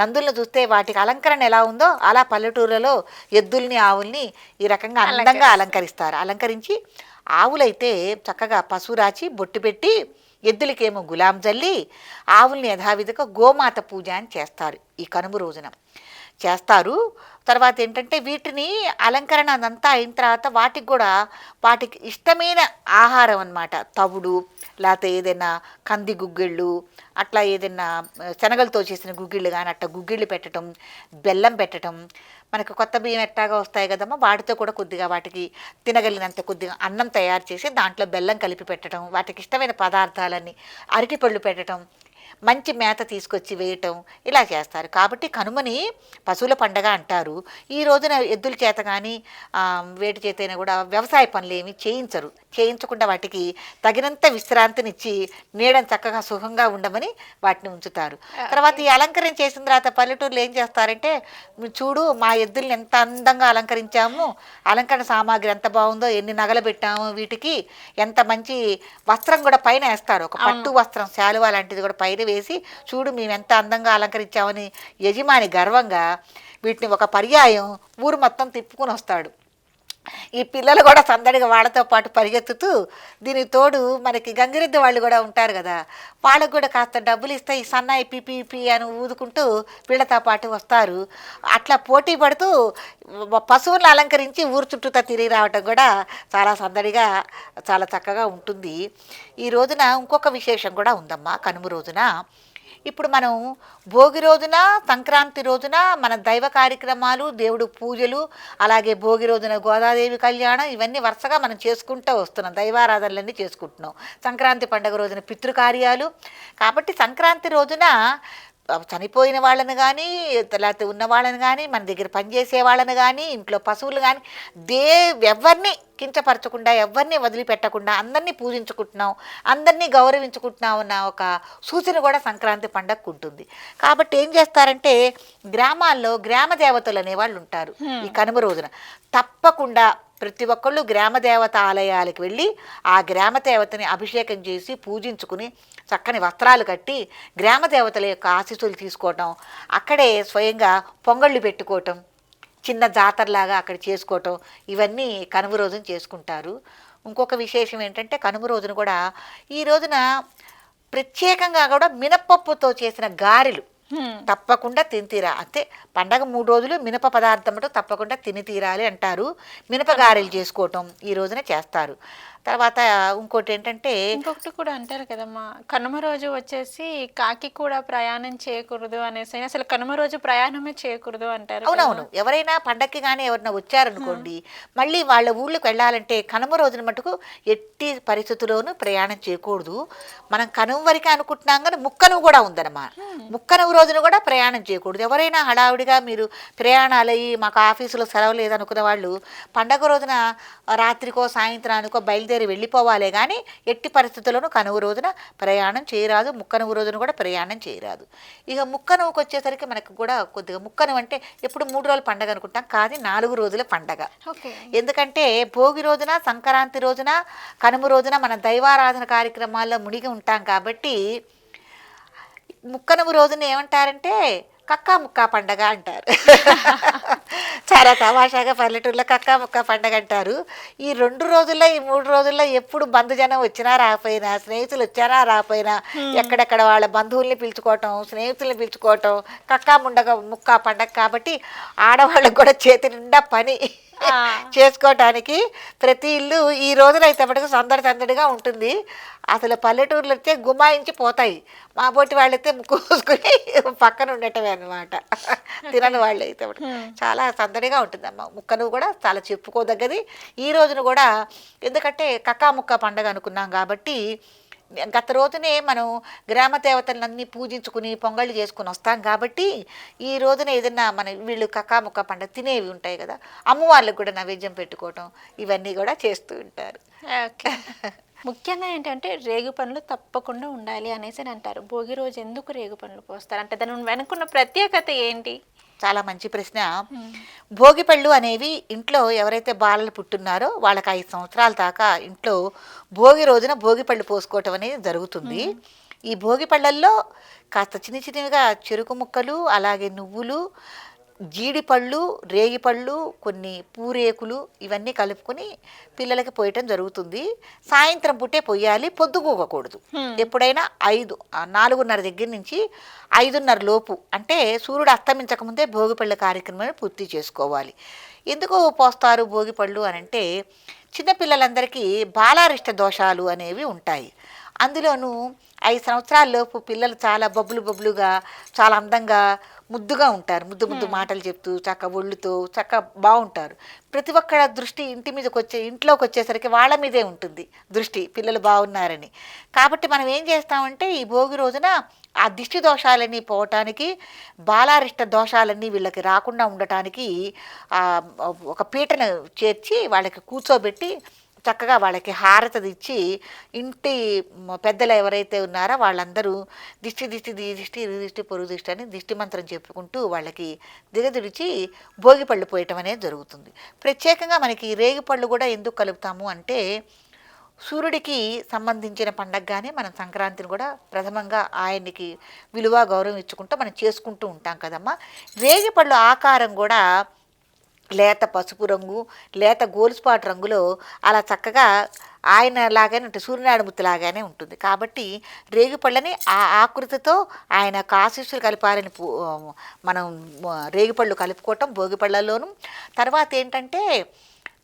నందులను చూస్తే వాటికి అలంకరణ ఎలా ఉందో అలా పల్లెటూరులలో ఎద్దుల్ని ఆవుల్ని ఈ రకంగా అందంగా అలంకరిస్తారు. అలంకరించి ఆవులైతే చక్కగా పసుపు రాచి బొట్టు పెట్టి, ఎద్దులకేమో గులాం జల్లి ఆవుల్ని యథావిధిగా గోమాత పూజ అని చేస్తారు. ఈ కనుమ రోజున చేస్తారు. తర్వాత ఏంటంటే వీటిని అలంకరణ అదంతా అయిన తర్వాత వాటికి కూడా వాటికి ఇష్టమైన ఆహారం అన్నమాట, తవుడు లేకపోతే ఏదైనా కంది గుగ్గిళ్ళు, అట్లా ఏదైనా శనగలతో చేసిన గుగ్గిళ్ళు కానీ అట్లా గుగ్గిళ్ళు పెట్టడం, బెల్లం పెట్టడం. మనకు కొత్త బియ్యం ఎట్టాగా వస్తాయి కదమ్మా, వాటితో కూడా కొద్దిగా వాటికి తినగలిగినంత కొద్దిగా అన్నం తయారు చేసి దాంట్లో బెల్లం కలిపి పెట్టడం, వాటికి ఇష్టమైన పదార్థాలన్నీ అరటిపళ్ళు పెట్టడం, మంచి మేత తీసుకొచ్చి వేయటం, ఇలా చేస్తారు. కాబట్టి కనుమని పశువుల పండగ అంటారు. ఈ రోజున ఎద్దుల చేత కానీ వేటి చేతైనా కూడా వ్యవసాయ పనులు ఏమి చేయించకుండా వాటికి తగినంత విశ్రాంతినిచ్చి నీడని చక్కగా సుఖంగా ఉండమని వాటిని ఉంచుతారు. తర్వాత ఈ అలంకరణ చేసిన తర్వాత పల్లెటూరులో ఏం చేస్తారంటే, చూడు మా ఎద్దుల్ని ఎంత అందంగా అలంకరించాము, అలంకరణ సామాగ్రి ఎంత బాగుందో, ఎన్ని నగలు పెట్టాము, వీటికి ఎంత మంచి వస్త్రం కూడా పైన వేస్తారు, ఒక పట్టు వస్త్రం శాలువా లాంటిది కూడా పైన వేసి, చూడు మేము ఎంత అందంగా అలంకరించామని యజమాని గర్వంగా వీటిని ఒక పర్యాయం ఊరు మొత్తం తిప్పుకొని వస్తాడు. ఈ పిల్లలు కూడా సందడిగా వాళ్ళతో పాటు పరిగెత్తుతూ, దీనికి తోడు మనకి గంగిరెద్దు వాళ్ళు కూడా ఉంటారు కదా, వాళ్ళకు కూడా కాస్త డబ్బులు ఇస్తే ఈ సన్నాయి పిపి అని ఊదుకుంటూ వీళ్ళతో పాటు వస్తారు. అట్లా పోటీ పడుతూ పశువులను అలంకరించి ఊరు చుట్టూతో తిరిగి రావటం కూడా చాలా సందడిగా చాలా చక్కగా ఉంటుంది. ఈ రోజున ఇంకొక విశేషం కూడా ఉందమ్మా. కనుమ రోజున ఇప్పుడు మనం భోగి రోజున, సంక్రాంతి రోజున మన దైవ కార్యక్రమాలు, దేవుడు పూజలు, అలాగే భోగి రోజున గోదాదేవి కళ్యాణం ఇవన్నీ వరుసగా మనం చేసుకుంటూ వస్తున్నాం. దైవారాధనలన్నీ చేసుకుంటున్నాం. సంక్రాంతి పండుగ రోజున పితృకార్యాలు. కాబట్టి సంక్రాంతి రోజున చనిపోయిన వాళ్ళని కానీ, లేకపోతే ఉన్న వాళ్ళని కానీ, మన దగ్గర పనిచేసే వాళ్ళని కానీ, ఇంట్లో పశువులు కానీ ఎవరిని కించపరచకుండా, ఎవరిని వదిలిపెట్టకుండా అందరినీ పూజించుకుంటున్నాం, అందరినీ గౌరవించుకుంటున్నాం అన్న ఒక సూచన కూడా సంక్రాంతి పండగకు ఉంటుంది. కాబట్టి ఏం చేస్తారంటే గ్రామాల్లో గ్రామ దేవతలు అనేవాళ్ళు ఉంటారు. ఈ కనుమ రోజున తప్పకుండా ప్రతి ఒక్కళ్ళు గ్రామ దేవత ఆలయాలకు వెళ్ళి ఆ గ్రామ దేవతని అభిషేకం చేసి పూజించుకుని చక్కని వస్త్రాలు కట్టి గ్రామ దేవతల యొక్క ఆశీస్సులు తీసుకోవటం, అక్కడే స్వయంగా పొంగళ్ళు పెట్టుకోవటం, చిన్న జాతరలాగా అక్కడ చేసుకోవటం, ఇవన్నీ కనుమ రోజున చేసుకుంటారు. ఇంకొక విశేషం ఏంటంటే కనుమ రోజున కూడా ఈ రోజున ప్రత్యేకంగా కూడా మినపప్పుతో చేసిన గారెలు తప్పకుండా తిని తీరా. అంతే, పండగ 3 రోజులు మినప పదార్థం తప్పకుండా తిని తీరాలి అంటారు. మినప గారెలు చేసుకోవటం ఈ రోజున చేస్తారు. తర్వాత ఇంకోటి ఏంటంటే ఇంకొకటి కూడా అంటారు కదమ్మా, కనుమ రోజు వచ్చేసి కాకి కూడా ప్రయాణం చేయకూడదు అనేసి, అసలు కనుమ రోజు ప్రయాణమే చేయకూడదు అంటారు. అవునవును, ఎవరైనా పండక్కి కానీ ఎవరైనా వచ్చారనుకోండి, మళ్ళీ వాళ్ళ ఊళ్ళకి వెళ్ళాలంటే కనుమ రోజున మటుకు ఎట్టి పరిస్థితుల్లోనూ ప్రయాణం చేయకూడదు. మనం కనుమ వరకే అనుకుంటున్నాం కానీ ముక్కనువు కూడా ఉందన్నమాట. ముక్కనువు రోజున కూడా ప్రయాణం చేయకూడదు. ఎవరైనా హడావుడిగా మీరు ప్రయాణాలయ్యి మాకు ఆఫీసులో సెలవు లేదనుకున్న వాళ్ళు పండగ రోజున రాత్రికో సాయంత్రానికో బయలుదేరి వెళ్ళిపోవాలే కానీ ఎట్టి పరిస్థితుల్లోనూ కనువు రోజున ప్రయాణం చేయరాదు. ముక్కనువు రోజున కూడా ప్రయాణం చేయరాదు. ఇక ముక్కనువుకి వచ్చేసరికి మనకు కూడా కొద్దిగా ముక్కనువు అంటే ఎప్పుడు 3 రోజుల పండగ అనుకుంటాం, కానీ 4 రోజుల పండగ. ఎందుకంటే భోగి రోజున, సంక్రాంతి రోజున, కనుమ రోజున మన దైవారాధన కార్యక్రమాల్లో మునిగి ఉంటాం. కాబట్టి ముక్కనువు రోజున ఏమంటారంటే కక్కా ముక్కా పండగ అంటారు. చాలా తమాషాగా పల్లెటూరులో కక్కా ముక్కా పండగ అంటారు. ఈ 2 రోజుల్లో, ఈ 3 రోజుల్లో ఎప్పుడు బంధుజనం వచ్చినా రాకపోయినా, స్నేహితులు వచ్చారా రాకపోయినా, ఎక్కడెక్కడ వాళ్ళ బంధువుల్ని పిలుచుకోవటం, స్నేహితుల్ని పిలుచుకోవటం, కక్కా ముక్కా పండగ. కాబట్టి ఆడవాళ్ళకు కూడా చేతి నిండా పని చేసుకోవటానికి ప్రతి ఇల్లు ఈ రోజున అయితే మటుకు సందడిగా ఉంటుంది. అసలు పల్లెటూర్లు అయితే గుమాయించి పోతాయి. మా బోటి వాళ్ళైతే ముక్కుసుకుని పక్కన ఉండటమే అనమాట. తినని వాళ్ళు అయితే చాలా సందడిగా ఉంటుందమ్మా. ముక్కను కూడా చాలా చెప్పుకోదగ్గది ఈ రోజున కూడా. ఎందుకంటే కక్కా ముక్క పండగ అనుకున్నాం కాబట్టి గత రోజునే మనం గ్రామ దేవతలన్నీ పూజించుకుని పొంగళ్ళు చేసుకుని వస్తాం. కాబట్టి ఈ రోజున ఏదైనా మన వీళ్ళు కక్కాముక్క పండుగ తినేవి ఉంటాయి కదా, అమ్మవార్లకు కూడా నైవేద్యం పెట్టుకోవటం, ఇవన్నీ కూడా చేస్తూ ఉంటారు. ముఖ్యంగా ఏంటంటే రేగు పండ్లు తప్పకుండా ఉండాలి అనేసి అంటారు. భోగి రోజు ఎందుకు రేగు పండ్లు పోస్తారు అంటే దాని వెనుకున్న ప్రత్యేకత ఏంటి? చాలా మంచి ప్రశ్న. భోగిపళ్ళు అనేవి ఇంట్లో ఎవరైతే బాలలు పుట్టున్నారో వాళ్ళకి 5 సంవత్సరాల దాకా ఇంట్లో భోగి రోజున భోగిపళ్ళు పోసుకోవటం అనేది జరుగుతుంది. ఈ భోగిపళ్ళల్లో కాస్త చిన్నవిగా చెరుకు ముక్కలు, అలాగే నువ్వులు, జీడిపళ్ళు, రేగిపళ్ళు, కొన్ని పూరేకులు ఇవన్నీ కలుపుకొని పిల్లలకి పోయటం జరుగుతుంది. సాయంత్రం పుట్టే పొయ్యాలి, పొద్దుగూకూడదు. ఎప్పుడైనా 4:30 దగ్గర నుంచి 5:30 లోపు, అంటే సూర్యుడు అస్తమించకముందే భోగిపళ్ళ కార్యక్రమాన్ని పూర్తి చేసుకోవాలి. ఎందుకు పోస్తారు భోగిపళ్ళు అని అంటే చిన్నపిల్లలందరికీ బాలారిష్ట దోషాలు అనేవి ఉంటాయి. అందులోనూ 5 సంవత్సరాల లోపు పిల్లలు చాలా బొబ్బులుగా, చాలా అందంగా, ముద్దుగా ఉంటారు. ముద్దు మాటలు చెప్తూ చక్క ఒళ్ళుతో చక్క బాగుంటారు. ప్రతి ఒక్కళ్ళ దృష్టి ఇంట్లోకి వచ్చేసరికి వాళ్ళ మీదే ఉంటుంది దృష్టి, పిల్లలు బాగున్నారని. కాబట్టి మనం ఏం చేస్తామంటే ఈ భోగి రోజున ఆ దిష్టి దోషాలన్నీ పోవటానికి, బాలారిష్ట దోషాలన్నీ వీళ్ళకి రాకుండా ఉండటానికి ఒక పీటను చేర్చి వాళ్ళకి కూర్చోబెట్టి చక్కగా వాళ్ళకి హారతి ఇచ్చి ఇంటి పెద్దలు ఎవరైతే ఉన్నారో వాళ్ళందరూ దిష్టి పొరుగు దిష్టి అని దిష్టి మంత్రం చెప్పుకుంటూ వాళ్ళకి దిగదుడిచి భోగిపళ్ళు పోయటం అనేది జరుగుతుంది. ప్రత్యేకంగా మనకి రేగిపళ్ళు కూడా ఎందుకు కలుపుతాము అంటే సూర్యుడికి సంబంధించిన పండగగానే మనం సంక్రాంతిని కూడా ప్రథమంగా ఆయనకి విలువ గౌరవం ఇచ్చుకుంటూ మనం చేసుకుంటూ ఉంటాం కదమ్మా. రేగిపళ్ళు ఆకారం కూడా లేత పసుపు రంగు, లేత గోలుస్పాటు రంగులో అలా చక్కగా ఆయన లాగానే ఉంటుంది, సూర్యనారాయణ లాగానే ఉంటుంది. కాబట్టి రేగిపళ్ళని ఆ ఆకృతితో ఆయన ఆశీస్సులు కలిపారని మనం రేగిపళ్ళు కలుపుకోవటం భోగిపళ్ళలోను. తర్వాత ఏంటంటే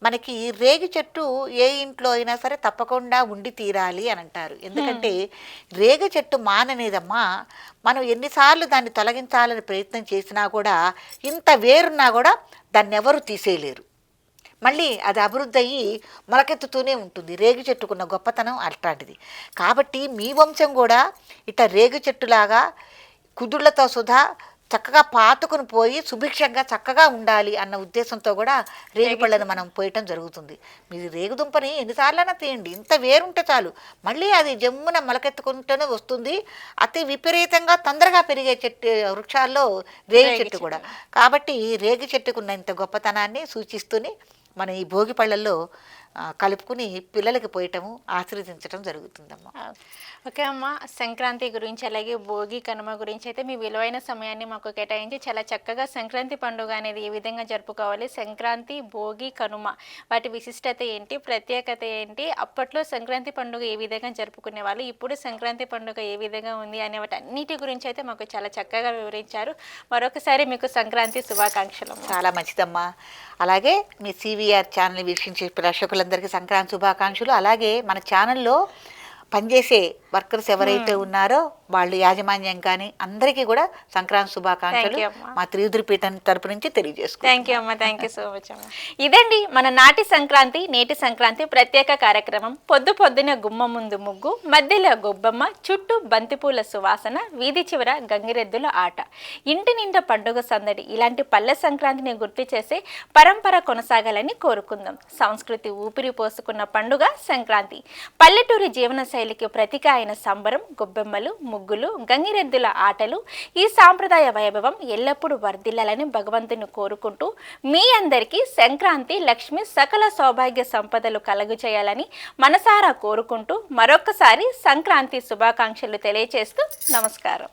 మనకి రేగి చెట్టు ఏ ఇంట్లో అయినా సరే తప్పకుండా ఉండి తీరాలి అని అంటారు. ఎందుకంటే రేగి చెట్టు మాననేదమ్మా, మనం ఎన్నిసార్లు దాన్ని తొలగించాలని ప్రయత్నం చేసినా కూడా, ఇంత వేరున్నా కూడా దాన్ని ఎవరు తీసేయలేరు. మళ్ళీ అది అభివృద్ధి అయ్యి మొలకెత్తుతూనే ఉంటుంది. రేగి చెట్టుకున్న గొప్పతనం అట్లాంటిది. కాబట్టి మీ వంశం కూడా ఇట్లా రేగి చెట్టులాగా కుదుళ్లతో సుధా చక్కగా పాతుకుని పోయి సుభిక్షంగా చక్కగా ఉండాలి అన్న ఉద్దేశంతో కూడా రేగి పళ్ళను మనం పోయటం జరుగుతుంది. మీరు రేగుదుంపని ఎన్నిసార్లైనా తీయండి, ఇంత వేరుంటే చాలు, మళ్ళీ అది జమ్మున మొలకెత్తుకుంటూనే వస్తుంది. అతి విపరీతంగా తొందరగా పెరిగే చెట్టు వృక్షాల్లో రేగి చెట్టు కూడా. కాబట్టి రేగి చెట్టుకున్న ఇంత గొప్పతనాన్ని సూచిస్తూనే మనం ఈ భోగి పళ్ళల్లో కలుపుకుని పిల్లలకి పోయటము ఆశీర్వదించడం జరుగుతుందమ్మా. ఓకే అమ్మ, సంక్రాంతి గురించి అలాగే భోగి కనుమ గురించి అయితే మీ విలువైన సమయాన్ని మాకు కేటాయించి చాలా చక్కగా సంక్రాంతి పండుగ అనేది ఏ విధంగా జరుపుకోవాలి, సంక్రాంతి భోగి కనుమ వాటి విశిష్టత ఏంటి, ప్రత్యేకత ఏంటి, అప్పట్లో సంక్రాంతి పండుగ ఏ విధంగా జరుపుకునే వాళ్ళు, ఇప్పుడు సంక్రాంతి పండుగ ఏ విధంగా ఉంది అనే వాటి అన్నిటి గురించి అయితే మాకు చాలా చక్కగా వివరించారు. మరొకసారి మీకు సంక్రాంతి శుభాకాంక్షలు. చాలా మంచిదమ్మా. అలాగే మీ సివిఆర్ ఛానల్ వీక్షించే ప్రేక్షకులందరికీ సంక్రాంతి శుభాకాంక్షలు. అలాగే మన ఛానల్లో పనిచేసే వర్కర్స్ ఎవరైతే ఉన్నారో వాళ్ళు యాజమాన్యం కానీ అందరికీ కూడా సంక్రాంతి శుభాకాంక్షలు మా త్రియుద్రిపీఠం తరపు నుంచి తెలియజేసుకుంటాం. థ్యాంక్ యూ అమ్మ, థ్యాంక్ యూ సో మచ్ అమ్మ. ఇదండి మన నాటి సంక్రాంతి నేటి సంక్రాంతి ప్రత్యేక కార్యక్రమం. పొద్దు పొద్దున గుమ్మ ముందు ముగ్గు, మధ్యలో గొబ్బమ్మ, చుట్టూ బంతిపూల సువాసన, వీధి చివర గంగిరెద్దుల ఆట, ఇంటి నిండా పండుగ సందడి. ఇలాంటి పల్లె సంక్రాంతిని గుర్తు చేసే పరంపర కొనసాగాలని కోరుకుందాం. సంస్కృతి ఊపిరి పోసుకున్న పండుగ సంక్రాంతి. పల్లెటూరి జీవన శైలికి ప్రతీక అయిన సంబరం, గొబ్బెమ్మలు, ముగ్గులు, గంగిరెద్దుల ఆటలు, ఈ సాంప్రదాయ వైభవం ఎల్లప్పుడూ వర్ధిల్లాలని భగవంతుని కోరుకుంటూ మీ అందరికీ సంక్రాంతి లక్ష్మి సకల సౌభాగ్య సంపదలు కలుగు చేయాలని మనసారా కోరుకుంటూ మరొకసారి సంక్రాంతి శుభాకాంక్షలు తెలియజేస్తూ నమస్కారం.